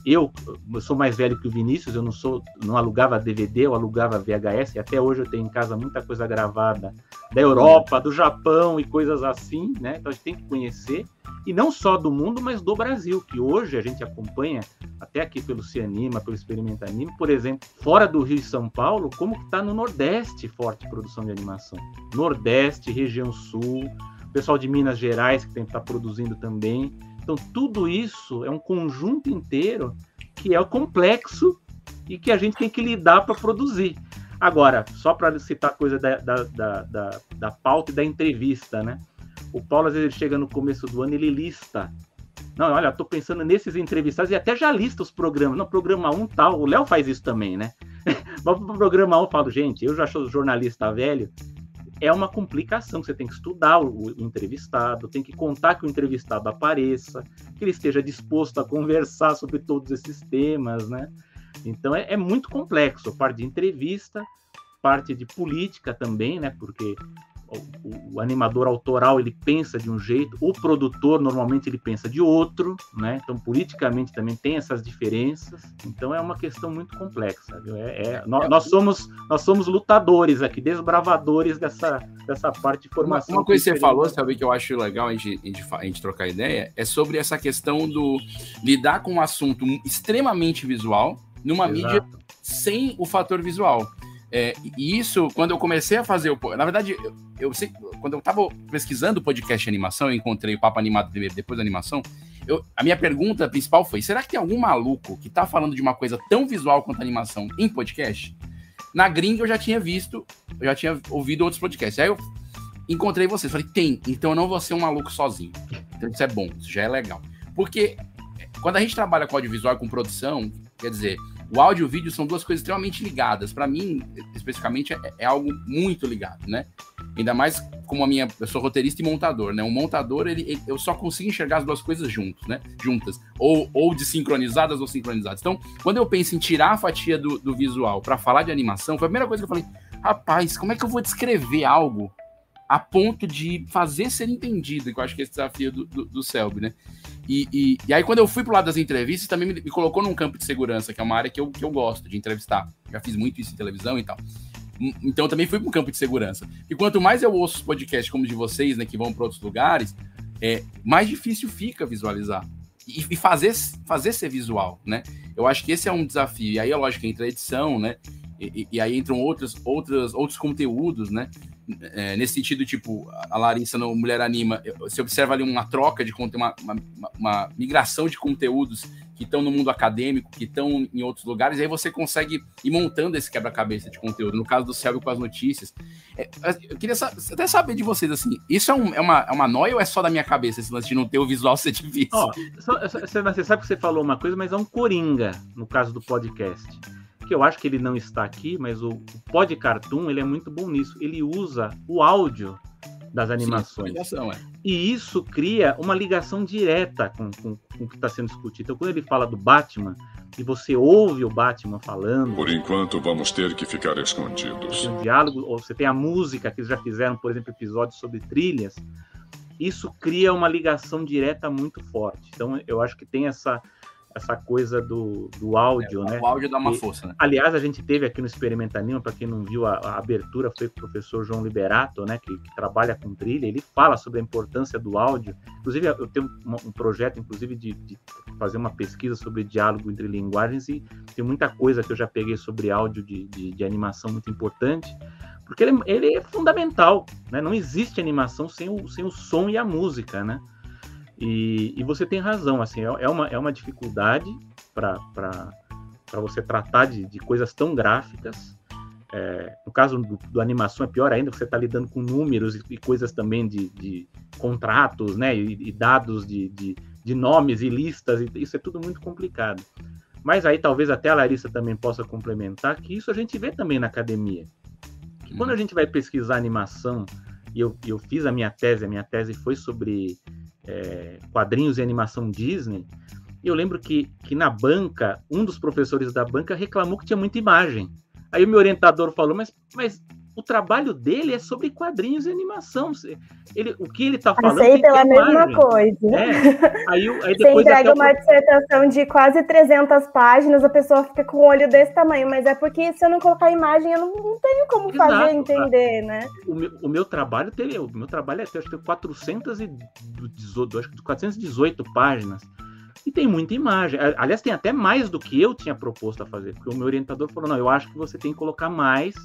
Eu sou mais velho que o Vinícius, eu não alugava DVD, eu alugava VHS, e até hoje eu tenho em casa muita coisa gravada da Europa, do Japão e coisas assim, né? Então a gente tem que conhecer, e não só do mundo, mas do Brasil, que hoje a gente acompanha, até aqui pelo Cianima, pelo Experimenta Anime, por exemplo, fora do Rio e São Paulo, como que está no Nordeste forte produção de animação. Nordeste, região Sul, pessoal de Minas Gerais que tem que estar produzindo também. Então, tudo isso é um conjunto inteiro que é o complexo e que a gente tem que lidar para produzir. Agora, só para citar a coisa da pauta e da entrevista, né? O Paulo, às vezes, ele chega no começo do ano, ele lista. Não, olha, estou pensando nesses entrevistados e até já lista os programas. Não, programa 1 tal, o Léo faz isso também, né? Mas para o programa 1 eu falo, gente, eu já sou jornalista velho, é uma complicação, você tem que estudar o entrevistado, tem que contar que o entrevistado apareça, que ele esteja disposto a conversar sobre todos esses temas, né? Então é muito complexo, parte de entrevista, parte de política também, né? Porque o animador autoral ele pensa de um jeito, o produtor normalmente ele pensa de outro, né? Então politicamente também tem essas diferenças, então é uma questão muito complexa, viu? Nós somos lutadores aqui, desbravadores dessa parte de formação. Uma coisa que você falou, sabe, que eu acho legal a gente trocar ideia, é sobre essa questão do lidar com um assunto extremamente visual numa mídia sem o fator visual. E isso, quando eu comecei a fazer na verdade, eu sei, quando eu estava pesquisando o podcast de animação, eu encontrei o Papo Animado depois da animação, a minha pergunta principal foi, será que tem algum maluco que tá falando de uma coisa tão visual quanto a animação em podcast? Na gringa eu já tinha ouvido outros podcasts, aí eu encontrei vocês, falei, tem, então eu não vou ser um maluco sozinho, então isso é bom, isso já é legal, porque quando a gente trabalha com audiovisual e com produção, quer dizer, o áudio e o vídeo são duas coisas extremamente ligadas. Para mim, especificamente, é algo muito ligado, né? Ainda mais como eu sou roteirista e montador, né? Um montador, eu só consigo enxergar as duas coisas juntas. Ou desincronizadas ou sincronizadas. Então, quando eu penso em tirar a fatia do visual para falar de animação, foi a primeira coisa que eu falei, rapaz, como é que eu vou descrever algo a ponto de fazer ser entendido? Que eu acho que é esse desafio do Selby, né? E aí, quando eu fui pro lado das entrevistas, também me colocou num campo de segurança, que é uma área que eu gosto de entrevistar. Já fiz muito isso em televisão e tal. Então, eu também fui pro campo de segurança. E quanto mais eu ouço os podcasts como os de vocês, né, que vão para outros lugares, mais difícil fica visualizar. E fazer ser visual, né? Eu acho que esse é um desafio. E aí, é lógico, entra a edição, né? E aí entram outros conteúdos, né? Nesse sentido, tipo, a Larissa no Mulher Anima, você observa ali uma troca de conteúdo, uma migração de conteúdos que estão no mundo acadêmico, que estão em outros lugares, e aí você consegue ir montando esse quebra-cabeça de conteúdo. No caso do Selby com as notícias. Eu queria até saber de vocês, assim, isso é uma noia ou é só da minha cabeça, esse lance de não ter o visual ser difícil? Você sabe que você falou uma coisa, mas é um coringa, no caso do podcast. Que eu acho que ele não está aqui, mas o Podcartoon, ele é muito bom nisso. Ele usa o áudio das animações. Sim, e isso cria uma ligação direta com o que está sendo discutido. Então, quando ele fala do Batman, e você ouve o Batman falando... Por enquanto, vamos ter que ficar escondidos. Tem um diálogo, ou você tem a música, que eles já fizeram, por exemplo, episódios sobre trilhas. Isso cria uma ligação direta muito forte. Então, eu acho que tem essa coisa do áudio, né? O áudio dá uma força, né? Aliás, a gente teve aqui no Experimenta Anima, para quem não viu, a abertura foi com o professor João Liberato, né? Que trabalha com trilha, ele fala sobre a importância do áudio. Inclusive, eu tenho um projeto, inclusive, de fazer uma pesquisa sobre diálogo entre linguagens, e tem muita coisa que eu já peguei sobre áudio de animação muito importante, porque ele é fundamental, né? Não existe animação sem o som e a música, né? E você tem razão, assim, é uma dificuldade para você tratar de coisas tão gráficas. No caso do animação é pior ainda, você está lidando com números e coisas também de contratos, né, e dados de nomes e listas, e isso é tudo muito complicado. Mas aí talvez até a Larissa também possa complementar que isso a gente vê também na academia. Que quando a gente vai pesquisar animação, e eu fiz a minha tese foi sobre... quadrinhos e animação Disney, e eu lembro que na banca, um dos professores da banca reclamou que tinha muita imagem. Aí o meu orientador falou, mas o trabalho dele é sobre quadrinhos e animação. O que ele está falando... Passei pela mesma coisa. Aí você entrega uma dissertação de quase 300 páginas, a pessoa fica com o olho desse tamanho, mas é porque se eu não colocar imagem, eu não tenho como fazer entender, né? O meu trabalho é, acho que 418 páginas. E tem muita imagem. Aliás, tem até mais do que eu tinha proposto a fazer, porque o meu orientador falou, não, eu acho que você tem que colocar mais,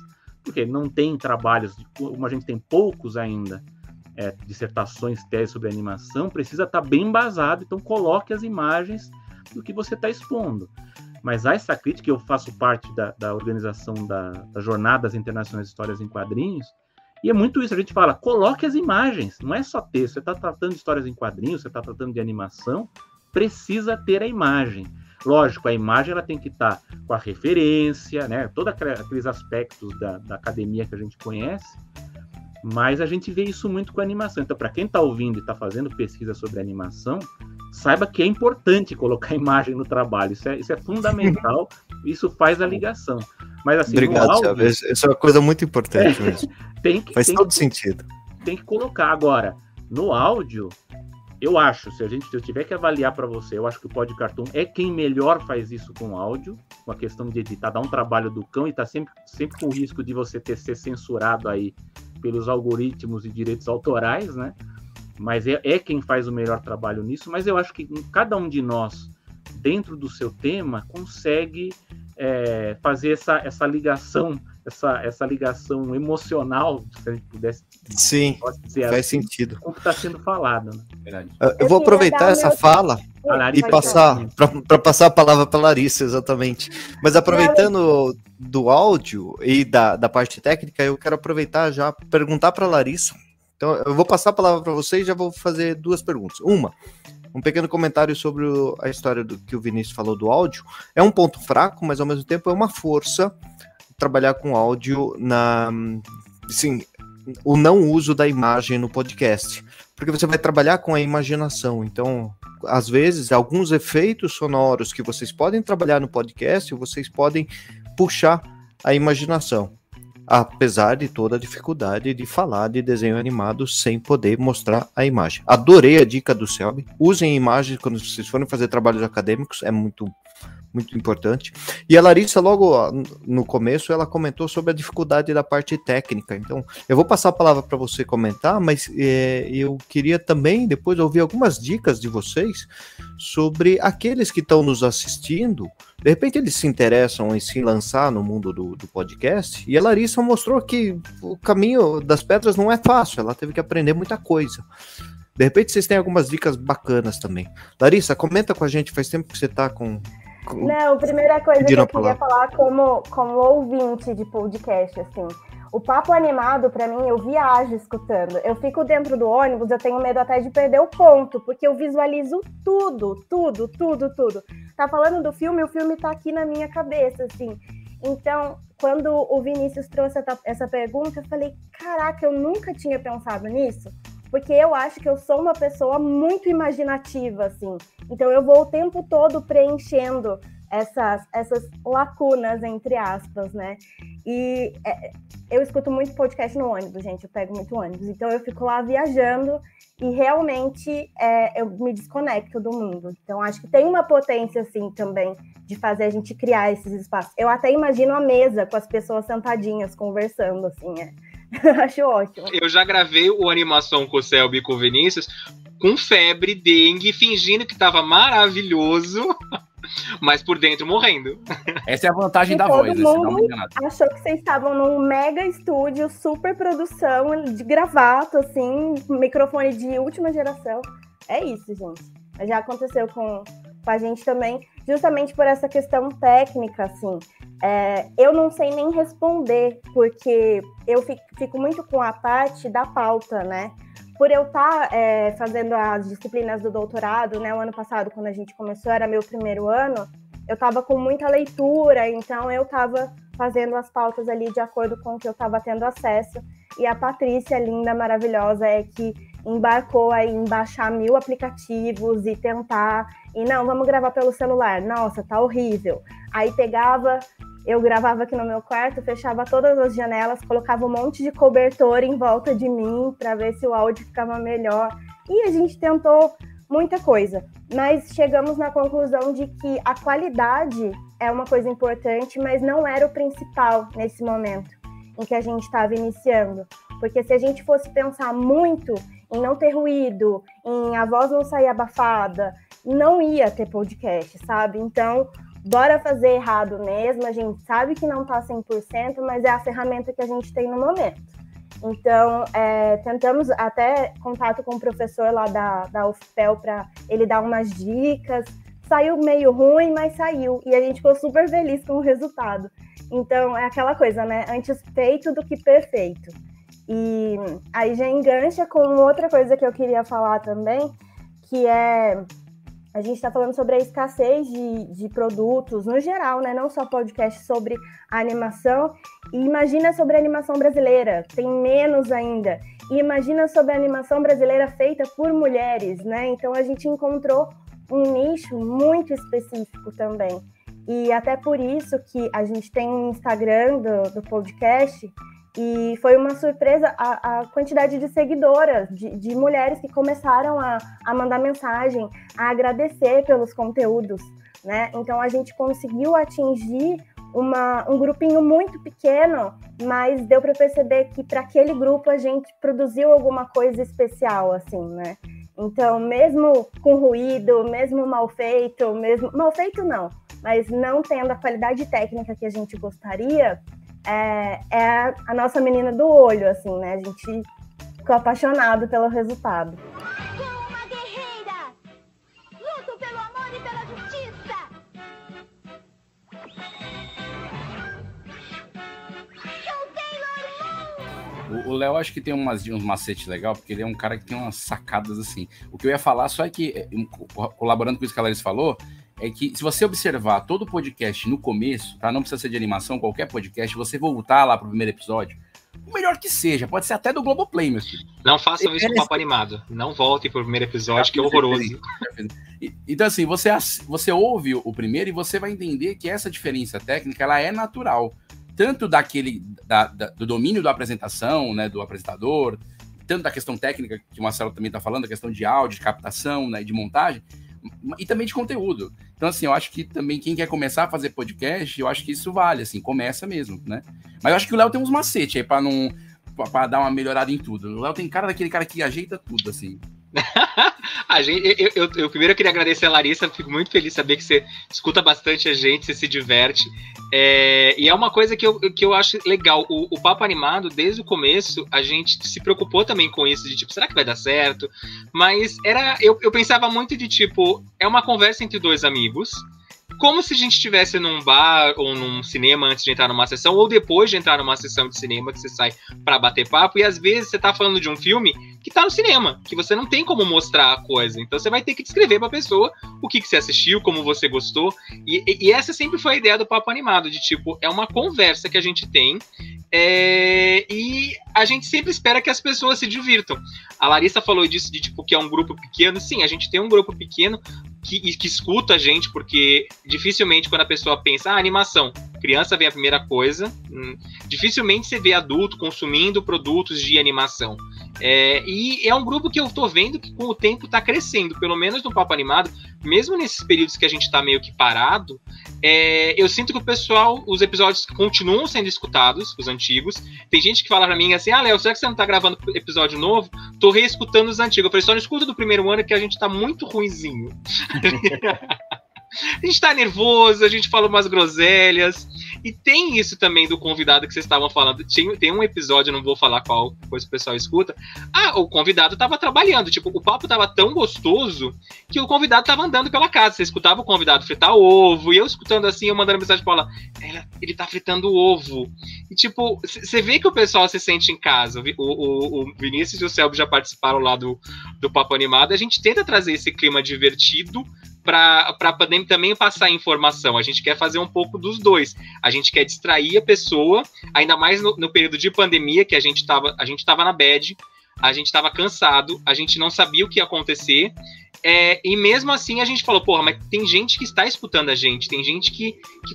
porque não tem trabalhos, como a gente tem poucos ainda, dissertações, teses sobre animação, precisa estar bem embasado, então coloque as imagens do que você está expondo. Mas há essa crítica, eu faço parte da organização das Jornadas Internacionais de Histórias em Quadrinhos, e é muito isso, a gente fala, coloque as imagens, não é só texto, você está tratando de histórias em quadrinhos, você está tratando de animação, precisa ter a imagem. Lógico, a imagem ela tem que estar com a referência, né? Todos aqueles aspectos da academia que a gente conhece, mas a gente vê isso muito com a animação. Então, para quem está ouvindo e está fazendo pesquisa sobre animação, saiba que é importante colocar a imagem no trabalho. Isso é fundamental, isso faz a ligação. Mas assim, Obrigado, no áudio, Thiago. Isso é uma coisa muito importante mesmo. Faz todo sentido. Tem que colocar. Agora, no áudio, eu acho, se eu tiver que avaliar para você, eu acho que o Podcartoon é quem melhor faz isso com áudio, com a questão de editar, dá um trabalho do cão e tá sempre com o risco de você ser censurado aí pelos algoritmos e direitos autorais, né? Mas é quem faz o melhor trabalho nisso, mas eu acho que cada um de nós, dentro do seu tema, consegue fazer essa ligação, essa ligação emocional, se a gente pudesse Sim, dizer faz assim, sentido. com o que está sendo falado. Né? Verdade. Eu vou aproveitar essa fala e passar para passar a palavra para Larissa, exatamente. Mas aproveitando do áudio e da parte técnica, eu quero aproveitar já perguntar para Larissa. Então, eu vou passar a palavra para vocês e já vou fazer duas perguntas. Um pequeno comentário sobre a história que o Vinícius falou do áudio. É um ponto fraco, mas ao mesmo tempo é uma força trabalhar com áudio o não uso da imagem no podcast. Porque você vai trabalhar com a imaginação. Então, às vezes, alguns efeitos sonoros que vocês podem trabalhar no podcast, vocês podem puxar a imaginação. Apesar de toda a dificuldade de falar de desenho animado sem poder mostrar a imagem. Adorei a dica do Selby. Usem imagens quando vocês forem fazer trabalhos acadêmicos, é muito, muito importante. E a Larissa, logo no começo, ela comentou sobre a dificuldade da parte técnica. Então, eu vou passar a palavra para você comentar, mas eu queria também depois ouvir algumas dicas de vocês sobre aqueles que estão nos assistindo. De repente eles se interessam em se lançar no mundo do podcast, e a Larissa mostrou que o caminho das pedras não é fácil, ela teve que aprender muita coisa. De repente vocês têm algumas dicas bacanas também. Larissa, comenta com a gente, faz tempo que você está com... Não, primeira coisa que eu queria falar como ouvinte de podcast, assim, o papo animado, pra mim, eu viajo escutando. Eu fico dentro do ônibus, eu tenho medo até de perder o ponto, porque eu visualizo tudo. Tá falando do filme, o filme tá aqui na minha cabeça, assim. Então, quando o Vinícius trouxe essa pergunta, eu falei, caraca, eu nunca tinha pensado nisso, porque eu acho que eu sou uma pessoa muito imaginativa, assim. Então, eu vou o tempo todo preenchendo essas lacunas, entre aspas, né? E eu escuto muito podcast no ônibus, gente, eu pego muito ônibus, então eu fico lá viajando e realmente eu me desconecto do mundo. Então acho que tem uma potência, assim, também de fazer a gente criar esses espaços. Eu até imagino a mesa com as pessoas sentadinhas, conversando, assim, acho ótimo. Eu já gravei o Animação com o Selby e com o Vinícius com febre, dengue, fingindo que tava maravilhoso, mas por dentro morrendo. Essa é a vantagem da voz. Todo mundo achou que vocês estavam num mega estúdio, super produção, de gravata, assim, microfone de última geração. É isso, gente. Já aconteceu com a gente também, justamente por essa questão técnica, assim. Eu não sei nem responder, porque eu fico muito com a parte da pauta, né? Por eu estar fazendo as disciplinas do doutorado, né? O ano passado, quando a gente começou, era meu primeiro ano, eu estava com muita leitura, então eu estava fazendo as pautas ali de acordo com o que eu estava tendo acesso. E a Patrícia, linda, maravilhosa, que embarcou aí em baixar 1000 aplicativos e tentar... E não, vamos gravar pelo celular. Nossa, tá horrível. Aí eu gravava aqui no meu quarto, fechava todas as janelas, colocava um monte de cobertor em volta de mim para ver se o áudio ficava melhor. E a gente tentou muita coisa, mas chegamos na conclusão de que a qualidade é uma coisa importante, mas não era o principal nesse momento em que a gente estava iniciando. Porque se a gente fosse pensar muito em não ter ruído, em a voz não sair abafada, não ia ter podcast, sabe? Então, bora fazer errado mesmo, a gente sabe que não tá 100%, mas é a ferramenta que a gente tem no momento. Então, tentamos até contato com o professor lá da UFPEL para ele dar umas dicas. Saiu meio ruim, mas saiu. E a gente ficou super feliz com o resultado. Então, é aquela coisa, né? Antes feito do que perfeito. E aí já engancha com outra coisa que eu queria falar também, que a gente está falando sobre a escassez de produtos no geral, né? Não só podcast sobre a animação. E imagina sobre a animação brasileira, tem menos ainda. E imagina sobre a animação brasileira feita por mulheres, né? Então a gente encontrou um nicho muito específico também. E até por isso que a gente tem um Instagram do podcast, e foi uma surpresa a quantidade de seguidoras, de mulheres que começaram a mandar mensagem, a agradecer pelos conteúdos, né? Então a gente conseguiu atingir um grupinho muito pequeno, mas deu para perceber que para aquele grupo a gente produziu alguma coisa especial, assim, né? Então, mesmo com ruído, mesmo mal feito não, mas não tendo a qualidade técnica que a gente gostaria, é a nossa menina do olho, assim, né? A gente ficou apaixonado pelo resultado. Sou uma guerreira! Luto pelo amor e pela justiça! O Léo acho que tem uns macetes legais, porque ele é um cara que tem umas sacadas assim. O que eu ia falar só é que, colaborando com isso que a Larissa falou, é que se você observar todo o podcast no começo, tá? Não precisa ser de animação, qualquer podcast, você voltar lá pro primeiro episódio, o melhor que seja, pode ser até do Globoplay, meu filho. Não façam isso com o Papo Animado. Não voltem pro primeiro episódio, que é horroroso. Então, assim, você ouve o primeiro e você vai entender que essa diferença técnica, ela é natural. Tanto do domínio da apresentação, né, do apresentador, tanto da questão técnica, que o Marcelo também está falando, da questão de áudio, de captação, né, de montagem, e também de conteúdo. Então, assim, eu acho que também quem quer começar a fazer podcast, eu acho que isso vale, assim, começa mesmo, né? Mas eu acho que o Léo tem uns macetes aí pra dar uma melhorada em tudo. O Léo tem cara daquele cara que ajeita tudo, assim. Eu primeiro queria agradecer a Larissa, fico muito feliz de saber que você escuta bastante a gente, você se diverte, e é uma coisa que eu acho legal. O Papo Animado, desde o começo, a gente se preocupou também com isso, de tipo, será que vai dar certo? Mas eu pensava muito de tipo, é uma conversa entre dois amigos, como se a gente estivesse num bar ou num cinema antes de entrar numa sessão, ou depois de entrar numa sessão de cinema, que você sai pra bater papo, e às vezes você tá falando de um filme que tá no cinema, que você não tem como mostrar a coisa, então você vai ter que descrever pra pessoa o que você assistiu, como você gostou, e essa sempre foi a ideia do Papo Animado, de tipo, é uma conversa que a gente tem, e a gente sempre espera que as pessoas se divirtam. A Larissa falou disso, de tipo, que é um grupo pequeno. Sim, a gente tem um grupo pequeno que escuta a gente, porque dificilmente quando a pessoa pensa, animação, criança vem a primeira coisa, dificilmente você vê adulto consumindo produtos de animação. E é um grupo que eu tô vendo que com o tempo tá crescendo, pelo menos no Papo Animado, mesmo nesses períodos que a gente tá meio que parado, eu sinto que o pessoal, os episódios continuam sendo escutados, os antigos. Tem gente que fala pra mim assim, Léo, será que você não tá gravando episódio novo? Tô reescutando os antigos. Eu falei, só não escuta do primeiro ano que a gente tá muito ruinzinho. A gente tá nervoso, a gente fala umas groselhas. E tem isso também do convidado que vocês estavam falando. Tem um episódio, eu não vou falar qual, depois o pessoal escuta. O convidado tava trabalhando. Tipo, o papo tava tão gostoso que o convidado tava andando pela casa. Você escutava o convidado fritar ovo. E eu escutando assim, eu mandando mensagem pra ela. Ele tá fritando ovo. E tipo, você vê que o pessoal se sente em casa. O Vinícius e o Selby já participaram lá do Papo Animado. A gente tenta trazer esse clima divertido para poder também passar informação. A gente quer fazer um pouco dos dois. A gente quer distrair a pessoa, ainda mais no período de pandemia, que a gente tava na bad, a gente tava cansado, a gente não sabia o que ia acontecer, e mesmo assim a gente falou, porra, mas tem gente que está escutando a gente, tem gente que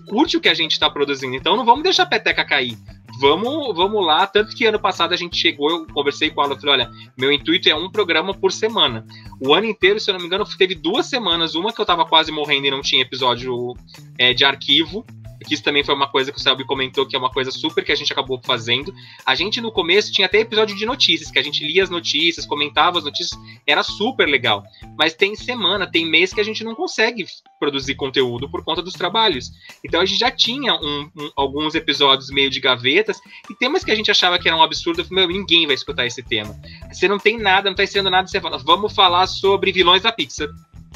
curte o que a gente está produzindo, então não vamos deixar a peteca cair. Vamos lá, tanto que ano passado a gente chegou, eu conversei com ela, eu falei, olha, meu intuito é um programa por semana. O ano inteiro, se eu não me engano, teve 2 semanas, uma que eu tava quase morrendo e não tinha episódio de arquivo, que isso também foi uma coisa que o Selby comentou, que é uma coisa super que a gente acabou fazendo. A gente no começo tinha até episódio de notícias, que a gente lia as notícias, comentava as notícias, era super legal. Mas tem semana, tem mês que a gente não consegue produzir conteúdo por conta dos trabalhos. Então a gente já tinha alguns episódios meio de gavetas, e temas que a gente achava que era um absurdo, eu falei, ninguém vai escutar esse tema. Você não tem nada, não tá ensinando nada, você fala, vamos falar sobre vilões da Pixar.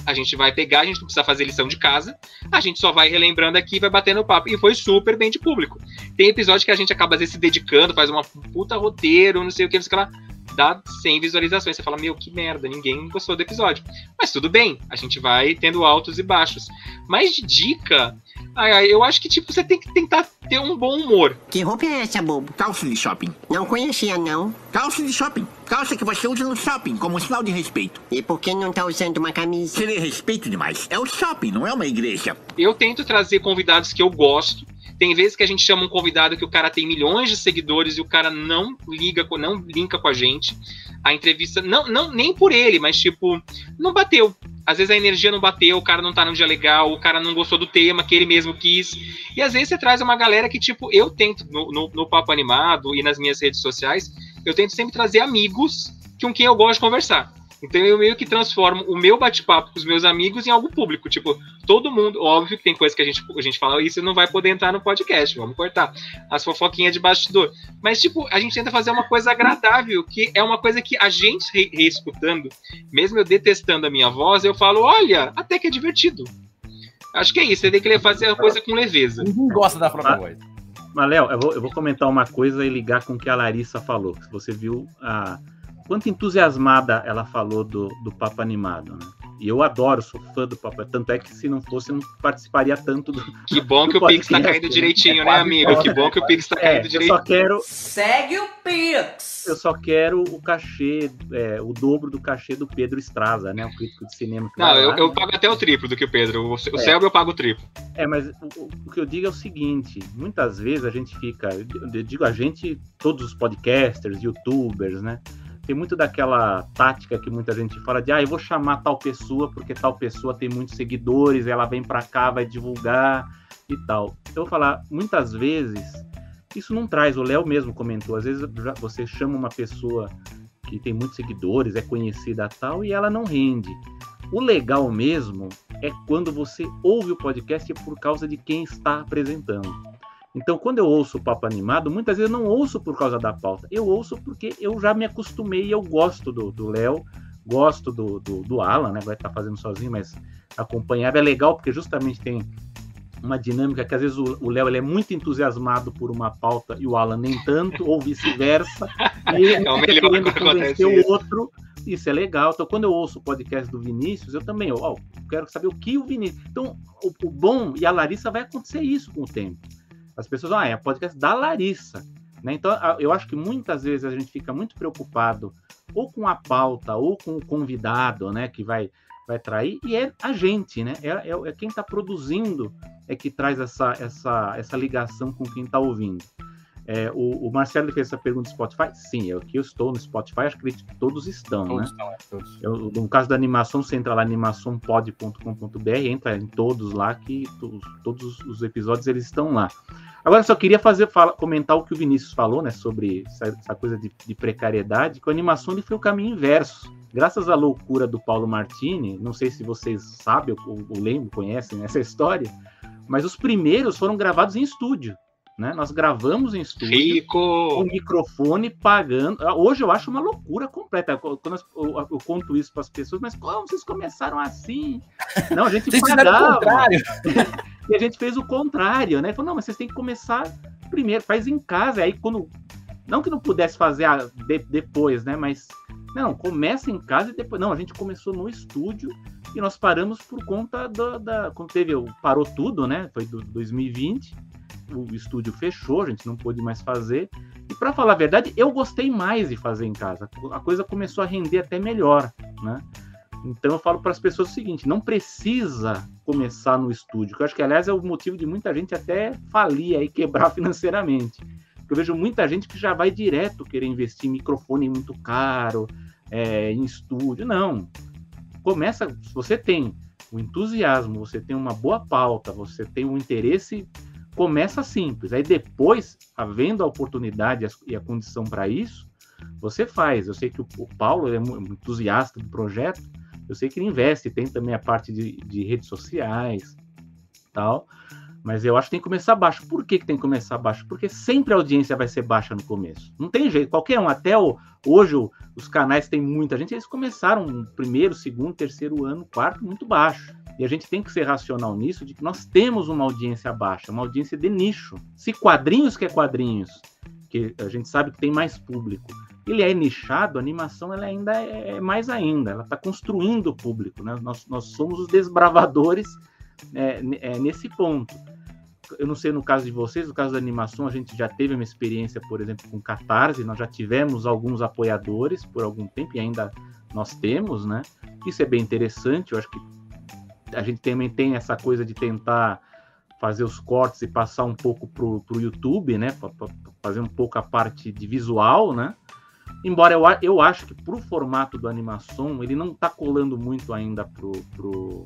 A gente vai pegar, a gente não precisa fazer lição de casa, a gente só vai relembrando aqui e vai batendo papo. E foi super bem de público. Tem episódio que a gente acaba às vezes se dedicando, faz uma puta roteiro, não sei o que, dá 100 visualizações. Você fala, meu, que merda, ninguém gostou do episódio. Mas tudo bem, a gente vai tendo altos e baixos. Mas de dica, eu acho que tipo, você tem que tentar ter um bom humor. Que roupa é essa, bobo? Calça de shopping. Não conhecia, não. Calça de shopping. calça que você usa no shopping, como um sinal de respeito. E por que não tá usando uma camisa? Seria respeito demais. É o shopping, não é uma igreja. Eu tento trazer convidados que eu gosto. Tem vezes que a gente chama um convidado que o cara tem milhões de seguidores e o cara não linka com a gente. A entrevista, nem por ele, mas tipo, não bateu. Às vezes a energia não bateu, o cara não tá num dia legal, o cara não gostou do tema que ele mesmo quis. E às vezes você traz uma galera que, tipo, eu tento, no Papo Animado e nas minhas redes sociais, eu tento sempre trazer amigos com quem eu gosto de conversar. Então eu meio que transformo o meu bate-papo com os meus amigos em algo público. Tipo, todo mundo... Óbvio que tem coisa que a gente fala, isso não vai poder entrar no podcast, vamos cortar. As fofoquinhas de bastidor. Mas, tipo, a gente tenta fazer uma coisa agradável, que é uma coisa que a gente reescutando, mesmo eu detestando a minha voz, eu falo, olha, até que é divertido. Acho que é isso, você tem que fazer a coisa com leveza. Ninguém gosta da própria voz. Mas, Léo, eu vou comentar uma coisa e ligar com o que a Larissa falou. Se você viu quanto entusiasmada ela falou do Papo Animado, né? E eu adoro, sou fã do Papo, tanto é que se não fosse, eu não participaria tanto do Que bom que o Pix tá caindo direitinho, né, amigo? Que bom que o Pix tá caindo direitinho. Eu só quero... Segue o Pix! Eu só quero o cachê, o dobro do cachê do Pedro Estraza, né? O crítico de cinema. Não, eu pago até o triplo do que o Pedro. O Selby eu pago o triplo. Mas o que eu digo é o seguinte, muitas vezes a gente fica, eu digo a gente, todos os podcasters, youtubers, né? Tem muito daquela tática que muita gente fala de eu vou chamar tal pessoa porque tal pessoa tem muitos seguidores, ela vem pra cá, vai divulgar e tal. Eu vou falar, muitas vezes, isso não traz, o Léo mesmo comentou, às vezes você chama uma pessoa que tem muitos seguidores, é conhecida tal, e ela não rende. O legal mesmo é quando você ouve o podcast por causa de quem está apresentando. Então, quando eu ouço o Papo Animado, muitas vezes eu não ouço por causa da pauta. Eu ouço porque eu já me acostumei e eu gosto do Léo, gosto do Alan, né? Vai estar fazendo sozinho, mas acompanhar é legal porque justamente tem uma dinâmica que às vezes o Léo ele é muito entusiasmado por uma pauta e o Alan nem tanto, ou vice-versa. E ele é o melhor querendo convencer o outro. Isso é legal. Então, quando eu ouço o podcast do Vinícius, eu também quero saber o que o Vinícius... Então, o bom, e a Larissa vai acontecer isso com o tempo. As pessoas é podcast da Larissa, né? Então, eu acho que muitas vezes a gente fica muito preocupado ou com a pauta, ou com o convidado, né? Que vai trair, e é a gente, né? É quem está produzindo que traz essa ligação com quem está ouvindo. O Marcelo fez essa pergunta do Spotify. Sim, eu estou no Spotify, acho que todos estão, todos, né? Todos. No caso da animação, você entra lá, animaçãopod.com.br, entra em todos lá, que todos os episódios eles estão lá. Agora, só queria comentar o que o Vinícius falou, né, sobre essa coisa de precariedade, que a animação ele foi o caminho inverso. Graças à loucura do Paulo Martini, não sei se vocês sabem ou lembram, conhecem essa história, mas os primeiros foram gravados em estúdio. Né? Nós gravamos em estúdio, com microfone, pagando. Hoje eu acho uma loucura completa. Quando eu conto isso para as pessoas, mas como vocês começaram assim? Não, a gente pagava. E a gente fez o contrário, né? Falou, não, mas vocês têm que começar primeiro, faz em casa. Aí quando. Não que não pudesse fazer depois, né? Mas não, começa em casa e depois. Não, a gente começou no estúdio e nós paramos por conta quando parou tudo, né? Foi 2020. O estúdio fechou, a gente não pôde mais fazer. E para falar a verdade, eu gostei mais de fazer em casa. A coisa começou a render até melhor, né? Então eu falo para as pessoas o seguinte, não precisa começar no estúdio, que eu acho que, aliás, é o motivo de muita gente até falir aí, quebrar financeiramente. Eu vejo muita gente que já vai direto querer investir em microfone muito caro, em estúdio. Não. Começa, se você tem o entusiasmo, você tem uma boa pauta, você tem um interesse... Começa simples, aí depois, havendo a oportunidade e a condição para isso, você faz. Eu sei que o Paulo é um entusiasta do projeto, eu sei que ele investe, tem também a parte de redes sociais, tal, mas eu acho que tem que começar baixo. Por que tem que começar baixo? Porque sempre a audiência vai ser baixa no começo. Não tem jeito, qualquer um, até hoje os canais têm muita gente, eles começaram no primeiro, segundo, terceiro ano, quarto, muito baixo. E a gente tem que ser racional nisso, de que nós temos uma audiência baixa, uma audiência de nicho. Se quadrinhos, que a gente sabe que tem mais público, ele é nichado, a animação ela ainda é mais ainda, ela está construindo o público, né? Nós somos os desbravadores nesse ponto. eu não sei no caso de vocês, no caso da animação, a gente já teve uma experiência, por exemplo, com Catarse, nós já tivemos alguns apoiadores por algum tempo, e ainda nós temos, né? Isso é bem interessante, eu acho que a gente também tem essa coisa de tentar fazer os cortes e passar um pouco pro YouTube, né? Para fazer um pouco a parte de visual, né? Embora eu acho que pro formato do animação, ele não tá colando muito ainda pro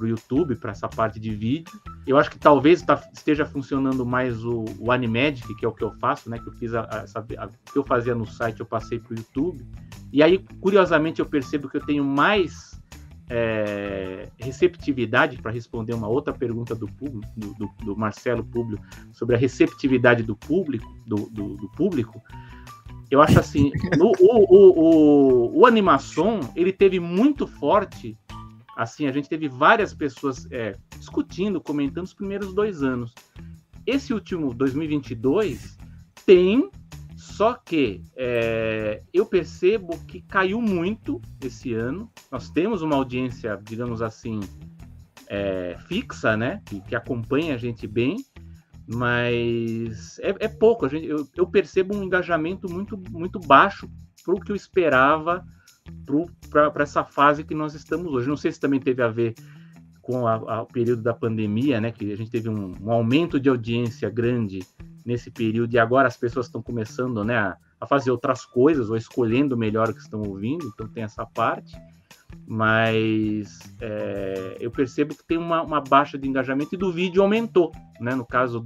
YouTube, para essa parte de vídeo. Eu acho que talvez esteja funcionando mais o Animagic, que é o que eu faço, né? Que eu fiz o que eu fazia no site, eu passei pro YouTube. E aí, curiosamente, eu percebo que eu tenho mais receptividade, para responder uma outra pergunta do Marcelo Públio sobre a receptividade do público, do público. Eu acho assim, o animação, ele teve muito forte, assim, a gente teve várias pessoas discutindo, comentando os primeiros 2 anos. Esse último 2022 tem, só que eu percebo que caiu muito esse ano. Nós temos uma audiência, digamos assim, fixa, né, que acompanha a gente bem, mas é pouco. Eu percebo um engajamento muito, muito baixo para o que eu esperava para essa fase que nós estamos hoje. Não sei se também teve a ver com o período da pandemia, né, que a gente teve um aumento de audiência grande nesse período, e agora as pessoas estão começando, né, a fazer outras coisas, ou escolhendo melhor o que estão ouvindo, então tem essa parte. Mas eu percebo que tem uma baixa de engajamento, e do vídeo aumentou, né? No caso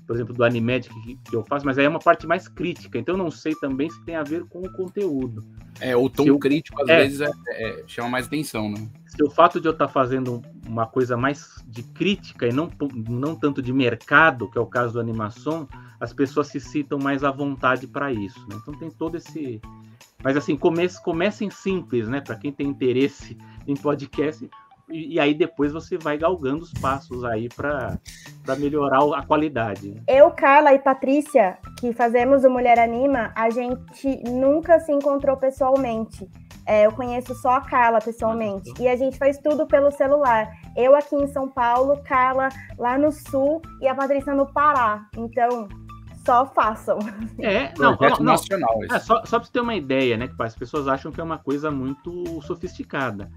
por exemplo, do Animagic que eu faço, mas aí é uma parte mais crítica, então eu não sei também se tem a ver com o conteúdo. O tom crítico às vezes chama mais atenção, né? Se o fato de eu estar fazendo uma coisa mais de crítica e não tanto de mercado, que é o caso do animação, as pessoas se sintam mais à vontade para isso, né? Então tem todo esse... Mas assim, comecem simples, né? Para quem tem interesse em podcast, e aí depois você vai galgando os passos aí para melhorar a qualidade, né? Eu, Carla e Patrícia, que fazemos o Mulher Anima, a gente nunca se encontrou pessoalmente. Eu conheço só a Carla pessoalmente. E a gente faz tudo pelo celular. Eu aqui em São Paulo, Carla lá no Sul e a Patrícia no Pará. Então... só façam. Nacional. Só para você ter uma ideia, né? Que as pessoas acham que é uma coisa muito sofisticada.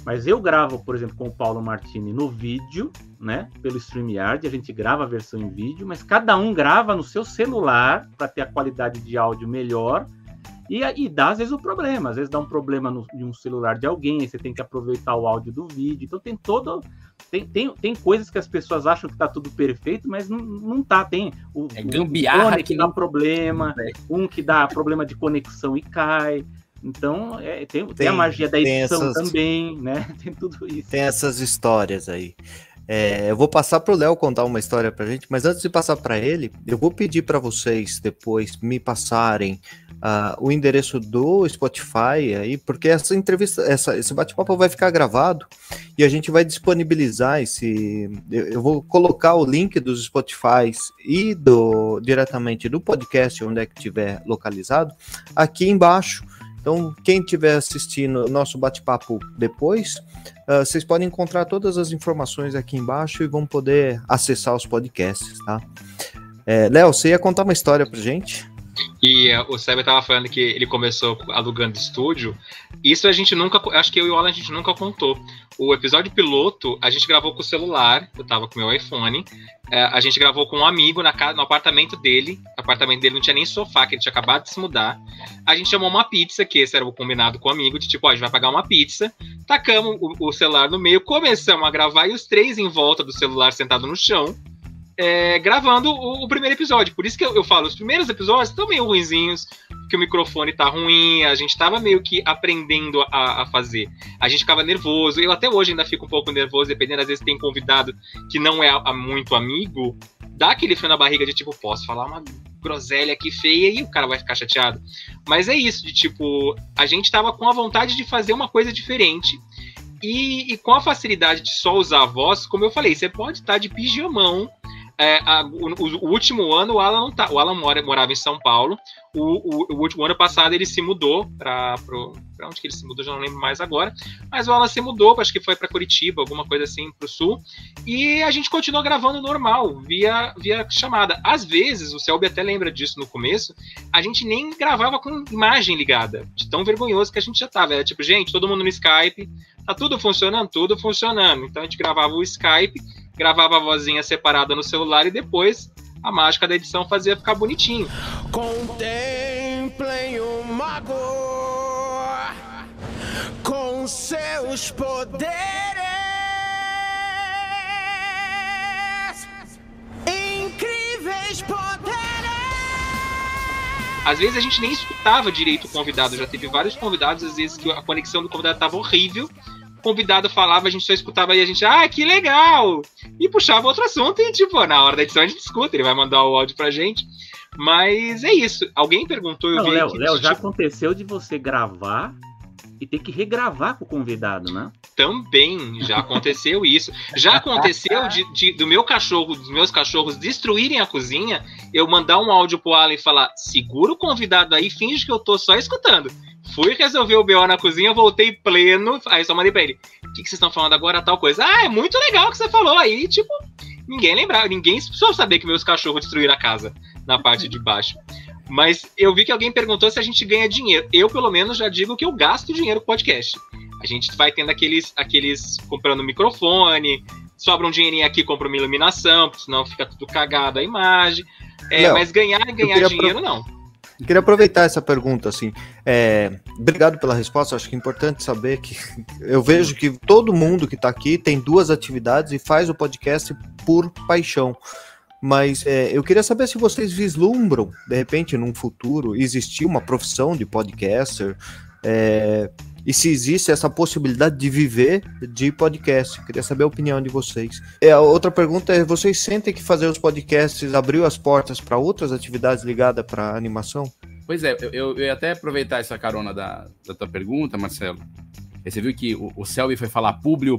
Mas eu gravo, por exemplo, com o Paulo Martini no vídeo, né? Pelo StreamYard, a gente grava a versão em vídeo, mas cada um grava no seu celular para ter a qualidade de áudio melhor. E dá, às vezes, o problema. Às vezes dá um problema em um celular de alguém, aí você tem que aproveitar o áudio do vídeo. Então tem todo... Tem coisas que as pessoas acham que tá tudo perfeito, mas não tá. Tem o gambiarra que dá problema, um que dá problema de conexão e cai. Então, tem a magia da edição também, né? Tem tudo isso. Tem essas histórias aí. Eu vou passar para o Léo contar uma história para a gente, mas antes de passar para ele, eu vou pedir para vocês depois me passarem o endereço do Spotify aí, porque essa entrevista, esse bate-papo vai ficar gravado e a gente vai disponibilizar eu vou colocar o link dos Spotify e diretamente do podcast, onde é que estiver localizado, aqui embaixo. Então, quem estiver assistindo o nosso bate-papo depois, vocês podem encontrar todas as informações aqui embaixo e vão poder acessar os podcasts, tá? Léo, você ia contar uma história pra gente? E o Seba estava falando que ele começou alugando estúdio. Isso a gente nunca... Acho que eu e o Alan a gente nunca contou. O episódio piloto, a gente gravou com o celular. Eu tava com o meu iPhone. A gente gravou com um amigo no apartamento dele. O apartamento dele não tinha nem sofá, que ele tinha acabado de se mudar. A gente chamou uma pizza, que esse era o combinado com o amigo, de tipo, a gente vai pagar uma pizza. Tacamos o celular no meio, começamos a gravar e os 3 em volta do celular sentado no chão. Gravando o primeiro episódio. Por isso que eu falo, os primeiros episódios estão meio ruinzinhos, porque o microfone tá ruim, a gente tava meio que aprendendo a fazer. A gente ficava nervoso, eu até hoje ainda fico um pouco nervoso, dependendo, às vezes tem convidado que não é muito amigo, dá aquele frio na barriga de tipo, posso falar uma groselha aqui feia e o cara vai ficar chateado. Mas é isso, de tipo, a gente tava com a vontade de fazer uma coisa diferente. E com a facilidade de só usar a voz, como eu falei, você pode estar de pijamão O último ano o Alan não tá. O Alan morava em São Paulo. O último ano passado ele se mudou para onde que ele se mudou, já não lembro mais agora. Mas o Alan se mudou, acho que foi para Curitiba, alguma coisa assim, pro sul. E a gente continuou gravando normal, via chamada. Às vezes, o Selby até lembra disso no começo, a gente nem gravava com imagem ligada, de tão vergonhoso que a gente já tava. Era tipo, gente, todo mundo no Skype, tá tudo funcionando? Tudo funcionando. Então a gente gravava o Skype, gravava a vozinha separada no celular e depois a mágica da edição fazia ficar bonitinho. Contemplem o mago com seus poderes, incríveis poderes. Às vezes a gente nem escutava direito o convidado. Já teve vários convidados, às vezes que a conexão do convidado estava horrível. O convidado falava, a gente só escutava e a gente, que legal! E puxava outro assunto e, tipo, na hora da edição a gente escuta, ele vai mandar o áudio pra gente. Mas é isso. Alguém perguntou... Léo, já aconteceu de você gravar e ter que regravar com o convidado, né? Também já aconteceu isso. Já aconteceu dos meus cachorros destruírem a cozinha, eu mandar um áudio pro Alan e falar, segura o convidado aí, finge que eu tô só escutando. Fui resolver o BO na cozinha, voltei pleno, aí só mandei pra ele, o que vocês estão falando agora, tal coisa? É muito legal o que você falou aí, tipo, ninguém lembrava, ninguém precisou saber que meus cachorros destruíram a casa, na parte de baixo. Mas eu vi que alguém perguntou se a gente ganha dinheiro. Eu, pelo menos, já digo que eu gasto dinheiro com podcast. A gente vai tendo aqueles comprando microfone, sobra um dinheirinho aqui, compra uma iluminação, porque senão fica tudo cagado a imagem. Mas ganhar dinheiro, não. Eu queria aproveitar essa pergunta, assim, obrigado pela resposta, acho que é importante saber que eu vejo que todo mundo que está aqui tem duas atividades e faz o podcast por paixão, mas eu queria saber se vocês vislumbram, de repente, num futuro, existir uma profissão de podcaster, e se existe essa possibilidade de viver de podcast. Queria saber a opinião de vocês. A outra pergunta é, vocês sentem que fazer os podcasts abriu as portas para outras atividades ligadas para animação? Pois é, eu ia até aproveitar essa carona da tua pergunta, Marcelo. Você viu que o Selby foi falar público,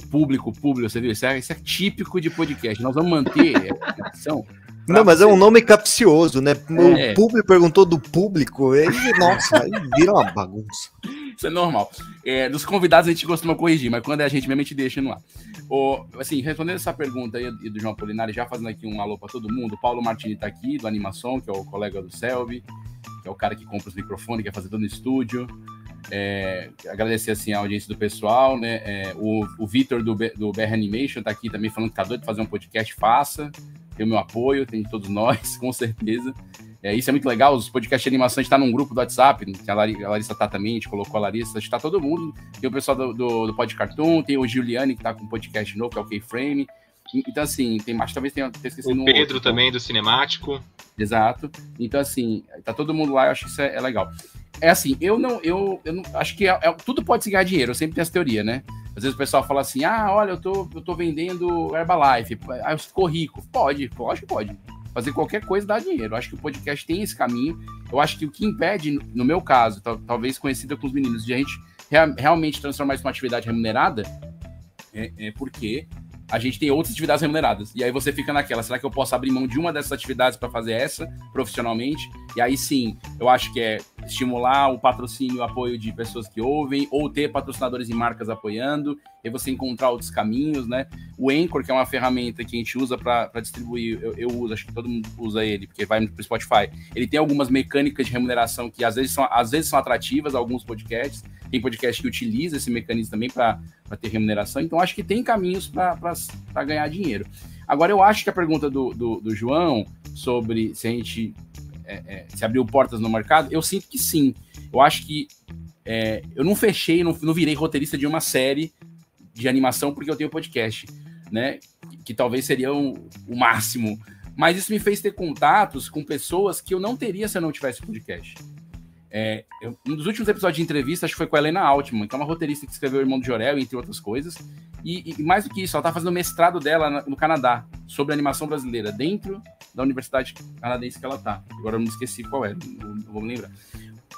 você viu? Isso é típico de podcast. Nós vamos manter a edição. Não, mas é um nome capcioso, né? O público perguntou do público, nossa, aí vira uma bagunça. Isso é normal. Dos convidados a gente costuma corrigir, mas quando é a gente mesmo, a gente deixa no ar. Assim, respondendo essa pergunta aí do João Apolinari, já fazendo aqui um alô para todo mundo, o Paulo Martini tá aqui, do Animação, que é o colega do Selby, que é o cara que compra os microfones, quer fazer tudo no estúdio. Agradecer assim a audiência do pessoal, né? O Vitor do BR Animation tá aqui também falando que tá doido de fazer um podcast, faça. Tem o meu apoio, tem de todos nós, com certeza. Isso é muito legal, os podcasts de animação, a gente tá num grupo do WhatsApp, que a Larissa tá também, a gente colocou a Larissa, a gente tá todo mundo. Tem o pessoal do Pod Cartoon, tem o Giuliani, que tá com um podcast novo, que é o K-Frame. Então, assim, tem mais, talvez tenha esquecido o Pedro também, do Cinemático. Exato. Então, assim, tá todo mundo lá, eu acho que isso é legal. Assim, eu não acho que tudo pode se ganhar dinheiro, eu sempre tenho essa teoria, né? Às vezes o pessoal fala assim, olha, eu tô vendendo Herbalife, eu ficou rico. Pode, lógico que pode. Fazer qualquer coisa dá dinheiro. Eu acho que o podcast tem esse caminho. Eu acho que o que impede, no meu caso, talvez conhecida com os meninos, de a gente realmente transformar isso numa atividade remunerada, é porque a gente tem outras atividades remuneradas. E aí você fica naquela, será que eu posso abrir mão de uma dessas atividades para fazer essa profissionalmente? E aí sim, eu acho que é estimular o patrocínio e o apoio de pessoas que ouvem, ou ter patrocinadores e marcas apoiando, e você encontrar outros caminhos, né? O Anchor, que é uma ferramenta que a gente usa para distribuir, eu uso, acho que todo mundo usa ele, porque vai pro Spotify. Ele tem algumas mecânicas de remuneração que às vezes são atrativas, alguns podcasts. Tem podcast que utiliza esse mecanismo também para ter remuneração. Então, acho que tem caminhos para ganhar dinheiro. Agora, eu acho que a pergunta do João sobre se a gente se abriu portas no mercado, eu sinto que sim. Eu acho que eu não fechei, não virei roteirista de uma série de animação porque eu tenho podcast, né? Que talvez seria o máximo. Mas isso me fez ter contatos com pessoas que eu não teria se eu não tivesse podcast. Um dos últimos episódios de entrevista, acho que foi com a Helena Altman, que é uma roteirista que escreveu O Irmão de Jorel, entre outras coisas. E mais do que isso, ela está fazendo o mestrado dela no Canadá, sobre animação brasileira, dentro da universidade canadense que ela está. Agora eu não esqueci qual não vou me lembrar.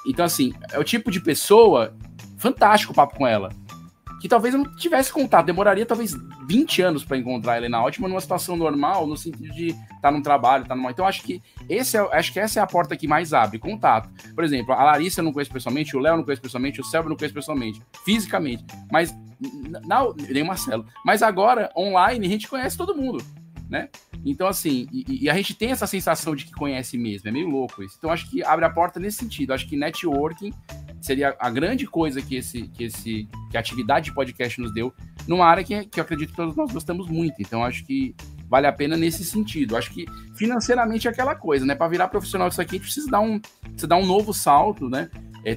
Então, assim, é o tipo de pessoa, fantástico o papo com ela. que talvez eu não tivesse contato, demoraria talvez 20 anos para encontrar ele na ótima numa situação normal, no sentido de estar num trabalho, estar numa... Então acho que essa é a porta que mais abre, contato. Por exemplo, a Larissa eu não conheço pessoalmente, o Léo eu não conheço pessoalmente, o Selva eu não conheço pessoalmente, fisicamente, mas nem o Marcelo. Mas agora, online, a gente conhece todo mundo, né? Então, assim, e a gente tem essa sensação de que conhece mesmo, é meio louco isso. Então, acho que abre a porta nesse sentido. Acho que networking seria a grande coisa que a atividade de podcast nos deu, numa área que eu acredito que todos nós gostamos muito. Então, acho que vale a pena nesse sentido. Acho que financeiramente é aquela coisa, né? Para virar profissional disso aqui, a gente precisa dar um novo salto, né?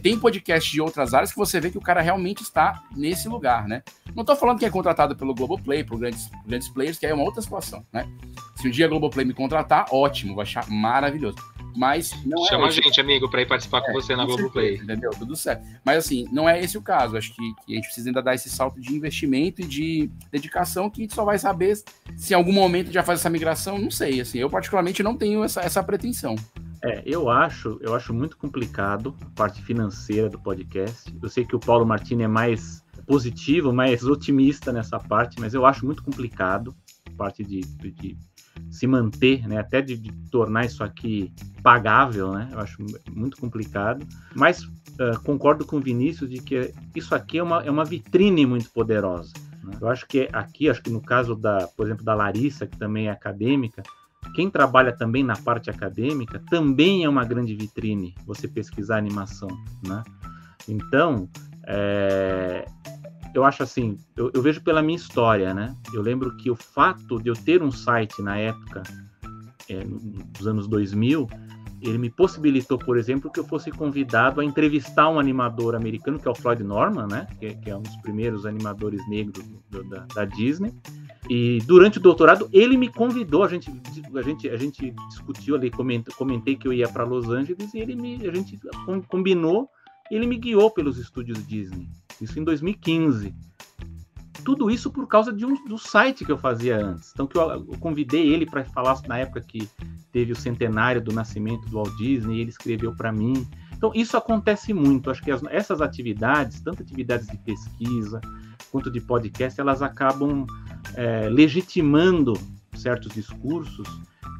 Tem podcast de outras áreas que você vê que o cara realmente está nesse lugar, né? Não tô falando que é contratado pelo Globoplay, por grandes players, que aí é uma outra situação, né? Se um dia a Globoplay me contratar, ótimo, vou achar maravilhoso. Mas não Chama a gente, amigo, para ir participar com você na Globoplay. Entendeu? Tudo certo. Mas assim, não é esse o caso. Acho que a gente precisa ainda dar esse salto de investimento e de dedicação que a gente só vai saber se em algum momento já faz essa migração, não sei. Assim, eu particularmente não tenho essa pretensão. Eu acho muito complicado a parte financeira do podcast. Eu sei que o Paulo Martini é mais positivo, mais otimista nessa parte, mas eu acho muito complicado a parte de se manter, né? Até de tornar isso aqui pagável, né? Eu acho muito complicado. Mas concordo com o Vinícius de que isso aqui é uma vitrine muito poderosa, né? Eu acho que acho que no caso por exemplo, da Larissa, que também é acadêmica, quem trabalha também na parte acadêmica também é uma grande vitrine, você pesquisar animação, né? Então, eu acho assim, eu vejo pela minha história, né? Eu lembro que o fato de eu ter um site na época, nos anos 2000, ele me possibilitou, por exemplo, que eu fosse convidado a entrevistar um animador americano, que é o Floyd Norman, né? Que é um dos primeiros animadores negros da Disney. E durante o doutorado, ele me convidou, a gente discutiu ali, comentei que eu ia para Los Angeles, e a gente combinou, ele me guiou pelos estúdios Disney. Isso em 2015. Tudo isso por causa do site que eu fazia antes. Então, eu convidei ele para falar na época que teve o centenário do nascimento do Walt Disney, e ele escreveu para mim. Então, isso acontece muito. Acho que essas atividades, tanto atividades de pesquisa quanto de podcast, elas acabam legitimando certos discursos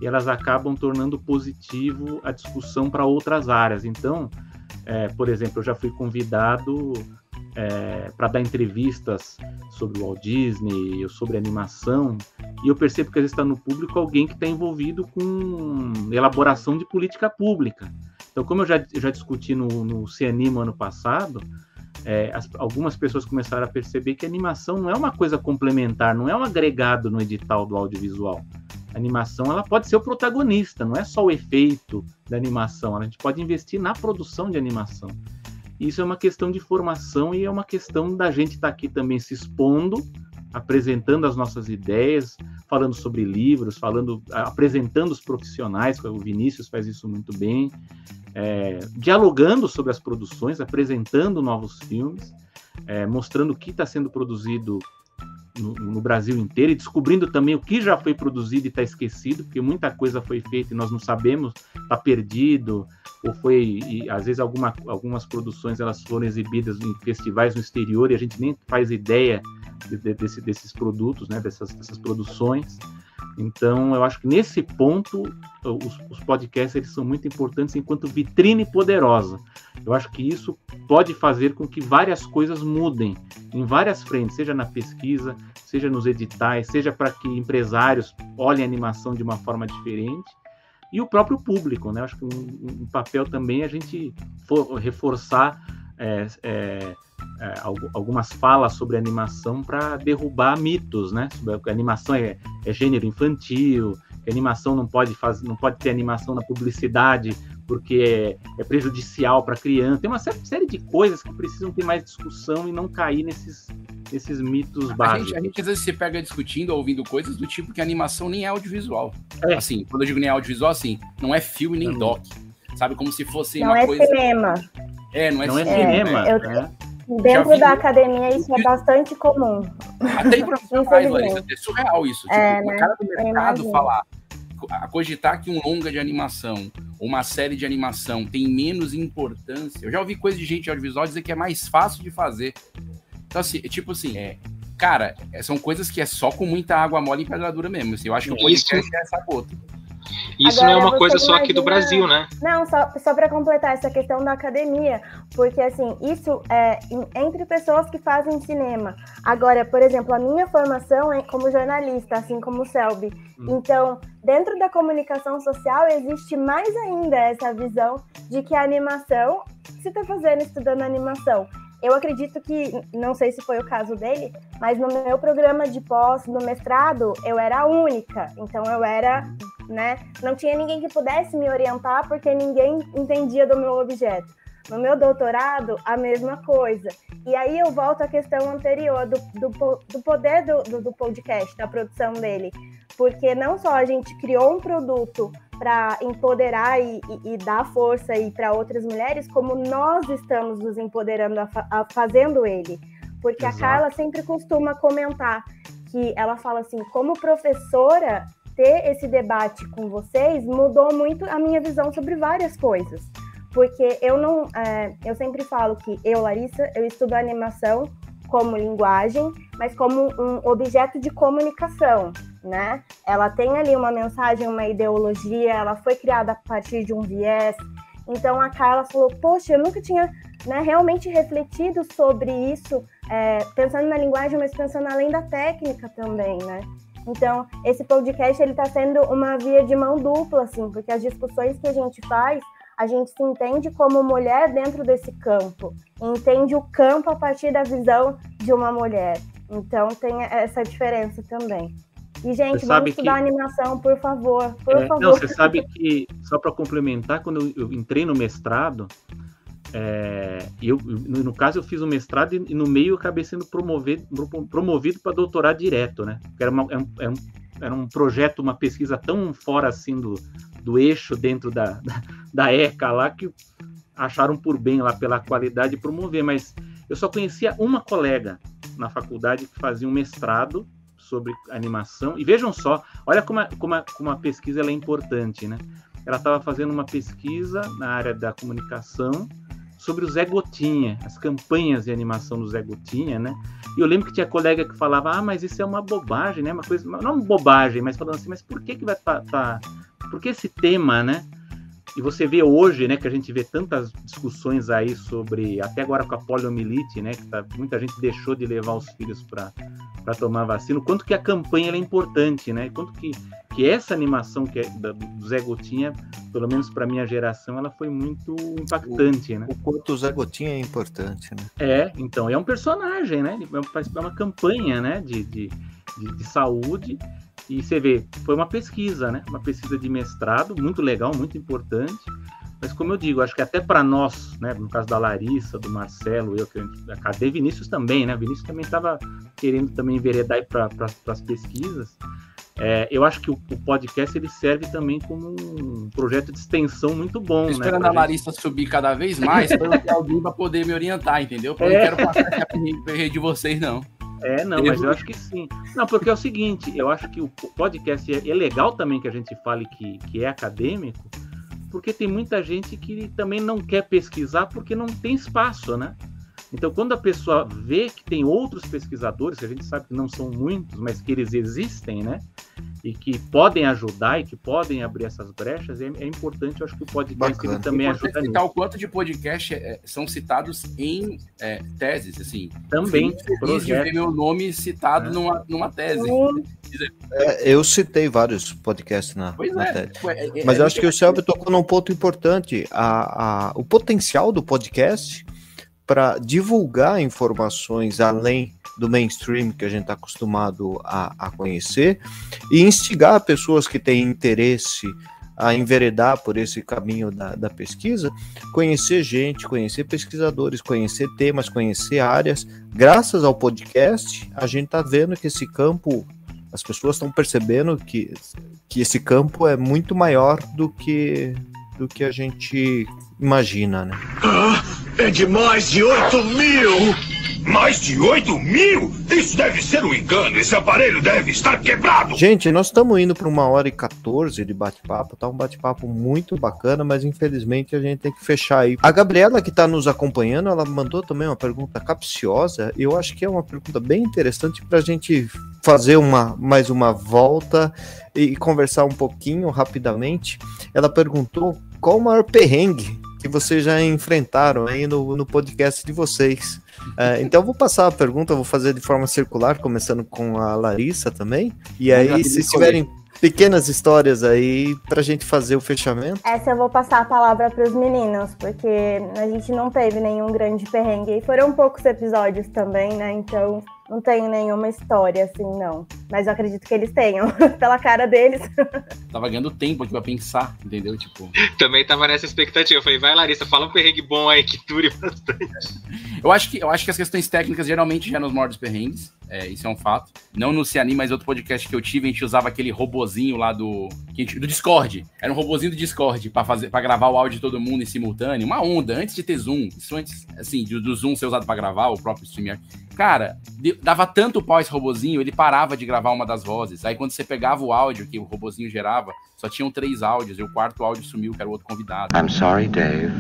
e elas acabam tornando positivo a discussão para outras áreas. Então, por exemplo, eu já fui convidado para dar entrevistas sobre o Walt Disney, sobre animação, e eu percebo que às vezes está no público alguém que está envolvido com elaboração de política pública. Então, como eu já discuti no Cianima ano passado, algumas pessoas começaram a perceber que a animação não é uma coisa complementar, não é um agregado no edital do audiovisual. A animação, ela pode ser o protagonista, não é só o efeito da animação, a gente pode investir na produção de animação. Isso é uma questão de formação e é uma questão da gente estar aqui também se expondo, apresentando as nossas ideias, falando sobre livros, apresentando os profissionais, o Vinícius faz isso muito bem, dialogando sobre as produções, apresentando novos filmes, mostrando o que está sendo produzido no Brasil inteiro e descobrindo também o que já foi produzido e está esquecido, porque muita coisa foi feita e nós não sabemos, está perdido, e às vezes algumas produções elas foram exibidas em festivais no exterior e a gente nem faz ideia desses produtos, né, dessas produções. Então, eu acho que nesse ponto os podcasts eles são muito importantes enquanto vitrine poderosa. Eu acho que isso pode fazer com que várias coisas mudem em várias frentes, seja na pesquisa, seja nos editais, seja para que empresários olhem a animação de uma forma diferente, e o próprio público, né? Eu acho que um papel também é a gente reforçar algumas falas sobre animação para derrubar mitos, né? Sobre que a animação é gênero infantil, que a animação não pode ter animação na publicidade porque é prejudicial para a criança. Tem uma série de coisas que precisam ter mais discussão e não cair nesses mitos básicos. A gente às vezes se pega discutindo, ouvindo coisas do tipo que a animação nem é audiovisual. Assim, quando eu digo nem é audiovisual, assim, não é filme nem doc. Sabe, como se fosse não uma coisa... Não é cinema. Não é cinema. Dentro da academia isso é bastante comum. Até em profissionais, Larissa, é surreal isso. Tipo, o cara do mercado falar, cogitar que um longa de animação ou uma série de animação tem menos importância. Eu já ouvi coisa de gente audiovisual dizer que é mais fácil de fazer. Então, assim, tipo assim, cara, são coisas que é só com muita água mole e pedra dura mesmo. Assim, eu acho que o podcast é essa gota. Isso agora, não é uma coisa só aqui do Brasil, né? Não, só para completar essa questão da academia, porque assim, isso é entre pessoas que fazem cinema. Agora, por exemplo, a minha formação é como jornalista, assim como o Selby. Então, dentro da comunicação social, existe mais ainda essa visão de que a animação, você está estudando animação. Eu acredito que, não sei se foi o caso dele, mas no meu programa de pós, no mestrado, eu era a única. Então eu era, né, não tinha ninguém que pudesse me orientar porque ninguém entendia do meu objeto. No meu doutorado, a mesma coisa. E aí eu volto à questão anterior do poder do podcast, da produção dele. Porque não só a gente criou um produto para empoderar e dar força para outras mulheres, como nós estamos nos empoderando fazendo ele. Porque Exato. A Carla sempre costuma comentar que ela fala assim, como professora, ter esse debate com vocês mudou muito a minha visão sobre várias coisas. Porque eu sempre falo que eu, Larissa, eu estudo animação como linguagem, mas como um objeto de comunicação, né? Ela tem ali uma mensagem, uma ideologia, ela foi criada a partir de um viés. Então a Carla falou, poxa, eu nunca tinha, né, realmente refletido sobre isso, pensando na linguagem, mas pensando além da técnica também, né? Então, esse podcast, ele está sendo uma via de mão dupla, assim, porque as discussões que a gente faz, a gente se entende como mulher dentro desse campo, entende o campo a partir da visão de uma mulher. Então, tem essa diferença também. E, gente, vamos estudar animação, por favor, por favor. Não, você sabe que, só para complementar, quando eu entrei no mestrado, no caso eu fiz o mestrado e no meio eu acabei sendo promovido para doutorado direto, né? Era um projeto, uma pesquisa tão fora assim do eixo dentro da ECA lá, que acharam por bem lá pela qualidade promover, mas eu só conhecia uma colega na faculdade que fazia um mestrado sobre animação, e vejam só, olha como a pesquisa ela é importante, né? Ela estava fazendo uma pesquisa na área da comunicação sobre o Zé Gotinha, as campanhas de animação do Zé Gotinha, né? E eu lembro que tinha colega que falava, mas isso é uma bobagem, né? Uma coisa, não uma bobagem, mas falando assim, mas por que vai por que esse tema, né? E você vê hoje, né, que a gente vê tantas discussões aí sobre, até agora com a poliomielite, né, que muita gente deixou de levar os filhos para tomar vacina, o quanto que a campanha ela é importante, né? Quanto que essa animação que é do Zé Gotinha, pelo menos para minha geração, ela foi muito impactante, né? O quanto o Zé Gotinha é importante, né? Então, é um personagem, né? É uma campanha, né, de saúde. E você vê, foi uma pesquisa, né? Uma pesquisa de mestrado, muito legal, muito importante. Mas como eu digo, acho que até para nós, né? No caso da Larissa, do Marcelo, cadê Vinícius também, né? Vinícius também estava querendo também enveredar para as pesquisas. Eu acho que o podcast ele serve também como um projeto de extensão muito bom, né? Esperando a Larissa subir cada vez mais, para eu ter alguém para poder me orientar, entendeu? Eu não quero passar essa perrengue de vocês, não. Mas eu acho que sim. Não, porque é o seguinte, eu acho que o podcast é legal também que a gente fale que é acadêmico, porque tem muita gente que também não quer pesquisar porque não tem espaço, né? Então, quando a pessoa vê que tem outros pesquisadores, que a gente sabe que não são muitos, mas que eles existem, né? E que podem ajudar e que podem abrir essas brechas, é importante, eu acho que o podcast ele também ajuda nisso. O quanto de podcast são citados em teses, assim. Também. Feliz de ver meu nome citado numa tese. Eu citei vários podcasts na tese. Mas eu acho que o Selby tocou num ponto importante. O potencial do podcast para divulgar informações além do mainstream que a gente está acostumado a conhecer e instigar pessoas que têm interesse a enveredar por esse caminho da pesquisa, conhecer gente, conhecer pesquisadores, conhecer temas, conhecer áreas. Graças ao podcast, a gente está vendo que esse campo, as pessoas estão percebendo que esse campo é muito maior do que a gente imagina, né? É de mais de 8.000! Mais de 8 mil? Isso deve ser um engano. Esse aparelho deve estar quebrado. Gente, nós estamos indo para 1h14 de bate-papo. Tá um bate-papo muito bacana, mas infelizmente a gente tem que fechar aí. A Gabriela, que está nos acompanhando, ela mandou também uma pergunta capciosa. Eu acho que é uma pergunta bem interessante para a gente fazer mais uma volta e conversar um pouquinho rapidamente. Ela perguntou qual o maior perrengue que vocês já enfrentaram aí no podcast de vocês. Então eu vou passar a pergunta, eu vou fazer de forma circular, começando com a Larissa também. E aí, se tiverem pequenas histórias aí pra gente fazer o fechamento. Essa eu vou passar a palavra para os meninos, porque a gente não teve nenhum grande perrengue. E foram poucos episódios também, né? Então não tenho nenhuma história assim, não. Mas eu acredito que eles tenham, pela cara deles. Tava ganhando tempo aqui pra pensar, entendeu? Tipo... Também tava nessa expectativa. Eu falei, vai, Larissa, fala um perrengue bom aí que dure bastante. Eu acho que as questões técnicas geralmente já nos maiores perrengues. Isso é um fato. Não no Cianim, mas outro podcast que eu tive, a gente usava aquele robozinho lá do Discord. Era um robozinho do Discord pra gravar o áudio de todo mundo em simultâneo. Uma onda, antes de ter Zoom. Isso antes, assim, do Zoom ser usado pra gravar, o próprio StreamYard. Cara, dava tanto pau esse robozinho, ele parava de gravar uma das vozes. Aí quando você pegava o áudio que o robozinho gerava, só tinham 3 áudios, e o quarto áudio sumiu, que era o outro convidado. I'm sorry, Dave.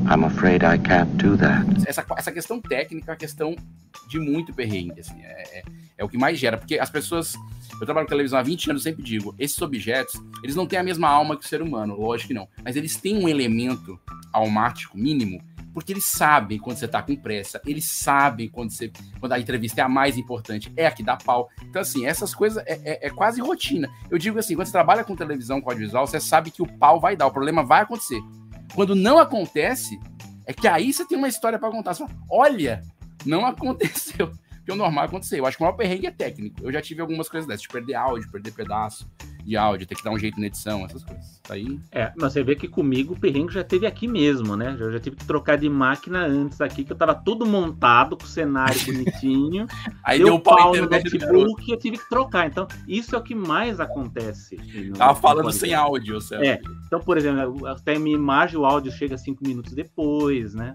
I'm afraid I can't do that. Essa questão técnica é uma questão de muito perrengue, assim, é o que mais gera, porque as pessoas... Eu trabalho com televisão há 20 anos, sempre digo, esses objetos, eles não têm a mesma alma que o ser humano, lógico que não, mas eles têm um elemento almático mínimo, porque eles sabem quando você tá com pressa, eles sabem quando a entrevista é a mais importante, é a que dá pau. Então, assim, essas coisas é quase rotina. Eu digo assim, quando você trabalha com televisão, com audiovisual, você sabe que o pau vai dar, o problema vai acontecer. Quando não acontece, é que aí você tem uma história pra contar. Você fala, olha, não aconteceu. Porque o normal aconteceu. Eu acho que o maior perrengue é técnico. Eu já tive algumas coisas dessas, de perder áudio, perder pedaço de áudio, ter que dar um jeito na edição, essas coisas. Aí... mas você vê que comigo o perrengue já teve aqui mesmo, né? Eu já tive que trocar de máquina antes aqui, que eu tava tudo montado, com o cenário bonitinho. Aí deu pau no notebook e eu tive que trocar. Então, isso é o que mais acontece. Tava falando sem áudio, certo? Então, por exemplo, até a minha imagem, o áudio chega 5 minutos depois, né?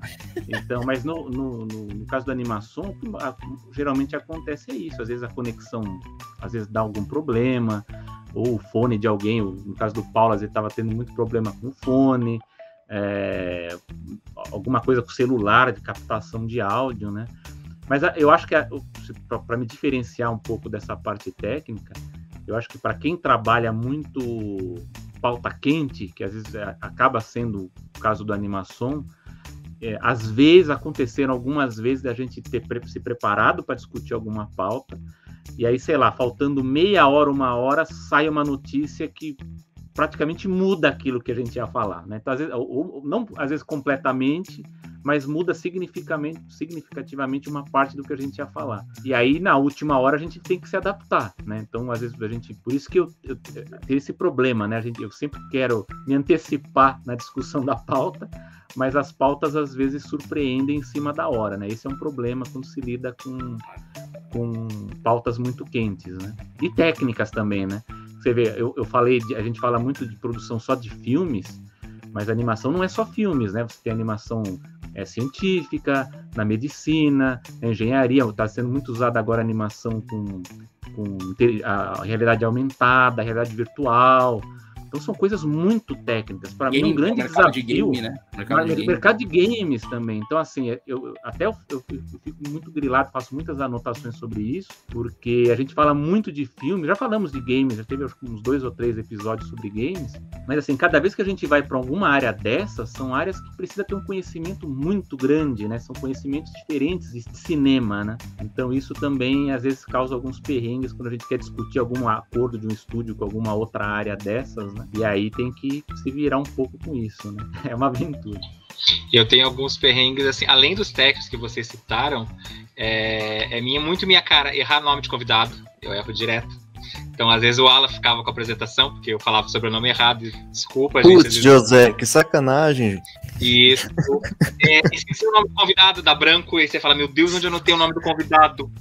Então, mas no caso da animação, geralmente acontece isso. Às vezes a conexão, às vezes dá algum problema, ou o fone de alguém, no caso do Paulo, às vezes estava tendo muito problema com o fone, alguma coisa com o celular, de captação de áudio, né? Mas eu acho que, para me diferenciar um pouco dessa parte técnica, eu acho que para quem trabalha muito pauta quente, que às vezes acaba sendo o caso do animação, às vezes aconteceram algumas vezes da gente ter se preparado para discutir alguma pauta, e aí, sei lá, faltando meia hora, 1 hora, sai uma notícia que praticamente muda aquilo que a gente ia falar, né? Então, às vezes, não às vezes completamente, mas muda significativamente uma parte do que a gente ia falar. E aí, na última hora, a gente tem que se adaptar, né? Então, às vezes, por isso que eu tenho esse problema, né? Eu sempre quero me antecipar na discussão da pauta, mas as pautas, às vezes, surpreendem em cima da hora, né? Esse é um problema quando se lida com pautas muito quentes, né? E técnicas também, né? Você vê, eu falei, a gente fala muito de produção só de filmes, mas a animação não é só filmes, né? Você tem animação científica, na medicina, na engenharia, está sendo muito usada agora a animação com a realidade aumentada, a realidade virtual. Então são coisas muito técnicas. Para mim, um grande desafio. De game, né? Mercado de games também. Então, assim, eu fico muito grilado, faço muitas anotações sobre isso, porque a gente fala muito de filmes, já falamos de games, já teve uns 2 ou 3 episódios sobre games, mas assim, cada vez que a gente vai para alguma área dessas, são áreas que precisa ter um conhecimento muito grande, né? São conhecimentos diferentes de cinema, né? Então isso também, às vezes, causa alguns perrengues quando a gente quer discutir algum acordo de um estúdio com alguma outra área dessas, né? E aí tem que se virar um pouco com isso, né? É uma aventura. Eu tenho alguns perrengues, assim, além dos técnicos que vocês citaram, muito minha cara errar nome de convidado, eu erro direto. Então, às vezes, o Alan ficava com a apresentação, porque eu falava o sobrenome errado, desculpa, gente. Putz, José, que sacanagem. Isso. Esqueci o nome do convidado, da Branco, e você fala, meu Deus, onde eu não tenho o nome do convidado?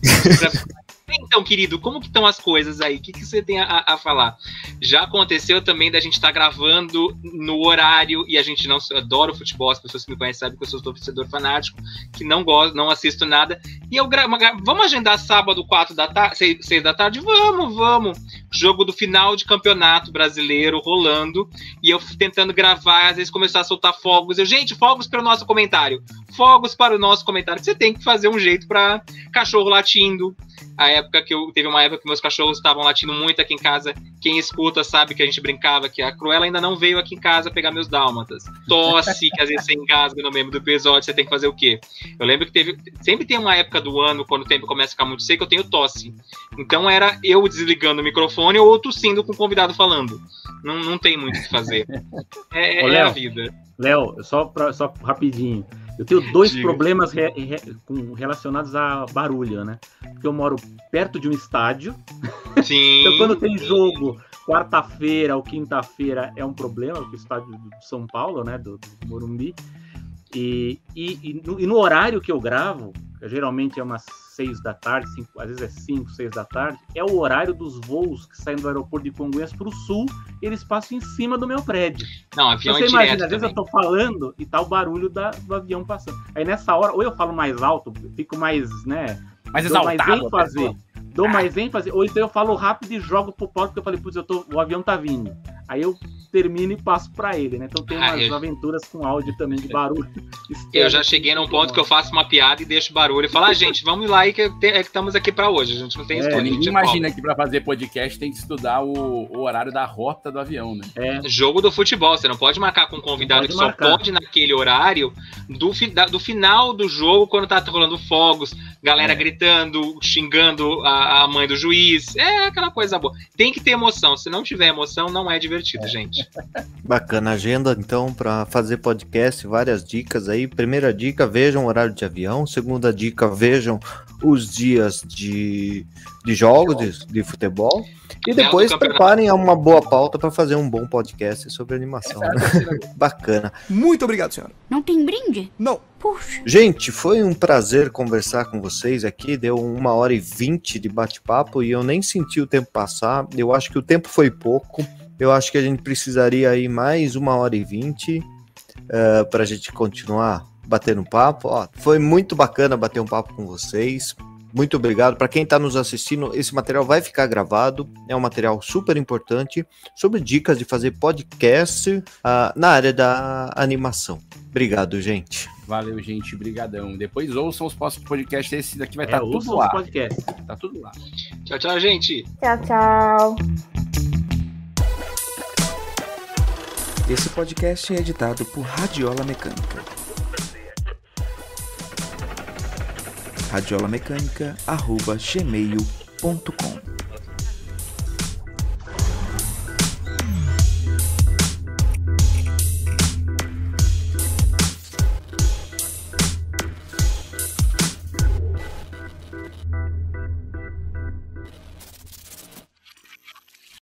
Então, querido, como que estão as coisas aí? O que você tem a falar? Já aconteceu também da gente estar gravando no horário, e a gente não adora o futebol, as pessoas que me conhecem sabem que eu sou torcedor fanático, que não gosto, não assisto nada, e eu vamos agendar sábado 4 da tarde, 6 da tarde? Vamos. Jogo do final de campeonato brasileiro rolando, e eu tentando gravar, às vezes começar a soltar fogos, gente, fogos para o nosso comentário, você tem que fazer um jeito para cachorro latindo. Teve uma época que meus cachorros estavam latindo muito aqui em casa. Quem escuta sabe que a gente brincava que a Cruella ainda não veio aqui em casa pegar meus dálmatas. Tosse, que às vezes você engasga no meio do episódio, você tem que fazer o quê? Eu lembro que sempre tem uma época do ano, quando o tempo começa a ficar muito seco, eu tenho tosse. Então era eu desligando o microfone ou tossindo com o convidado falando. Não tem muito o que fazer. É a vida. Léo, só rapidinho. Eu tenho dois problemas relacionados a barulho, né? Porque eu moro perto de um estádio. Sim. Então, quando tem jogo, quarta-feira ou quinta-feira, é um problema, porque o estádio do São Paulo, né? Do Morumbi. E no horário que eu gravo, geralmente é umas 6 da tarde, às vezes é 5, 6 da tarde, é o horário dos voos que saem do aeroporto de Congonhas para o sul, e eles passam em cima do meu prédio. Não, avião então, você imagina, às também. vezes eu tô falando e tá o barulho do avião passando. Aí nessa hora, ou eu falo mais alto, fico mais, né? Mais exaltado. Dou mais ênfase, ou então eu falo rápido e jogo pro palco, porque eu falei, putz, o avião tá vindo. Aí eu termino e passo pra ele, né? Então tem umas aventuras com áudio também, de barulho. Eu já cheguei num ponto que eu faço uma piada e deixo barulho e falo, gente, vamos lá aí que estamos aqui pra hoje, a gente não tem escolha. Ninguém imagina que pra fazer podcast tem que estudar o horário da rota do avião, né? Jogo do futebol, você não pode marcar com um convidado que só pode naquele horário do final do jogo, quando tá rolando fogos, galera gritando, xingando a mãe do juiz, aquela coisa boa. Tem que ter emoção, se não tiver emoção, não é divertido, gente. Bacana, agenda então para fazer podcast, várias dicas aí. Primeira dica, vejam o horário de avião. Segunda dica, vejam os dias de jogos de futebol. E depois preparem uma boa pauta para fazer um bom podcast sobre animação. Né? Bacana. Muito obrigado, senhora. Não tem brinde? Não. Puxa. Gente, foi um prazer conversar com vocês aqui. Deu 1h20 de bate-papo e eu nem senti o tempo passar. Eu acho que o tempo foi pouco. Eu acho que a gente precisaria aí mais 1h20 para a gente continuar batendo papo. Foi muito bacana bater um papo com vocês. Muito obrigado. Para quem está nos assistindo, esse material vai ficar gravado. É um material super importante sobre dicas de fazer podcast na área da animação. Obrigado, gente. Valeu, gente. Brigadão. Depois ouçam os próximos podcasts. Esse daqui vai estar tudo lá. Tá tudo lá. Tchau, tchau, gente. Tchau, tchau. Esse podcast é editado por Radiola Mecânica. radiolamecanica@gmail.com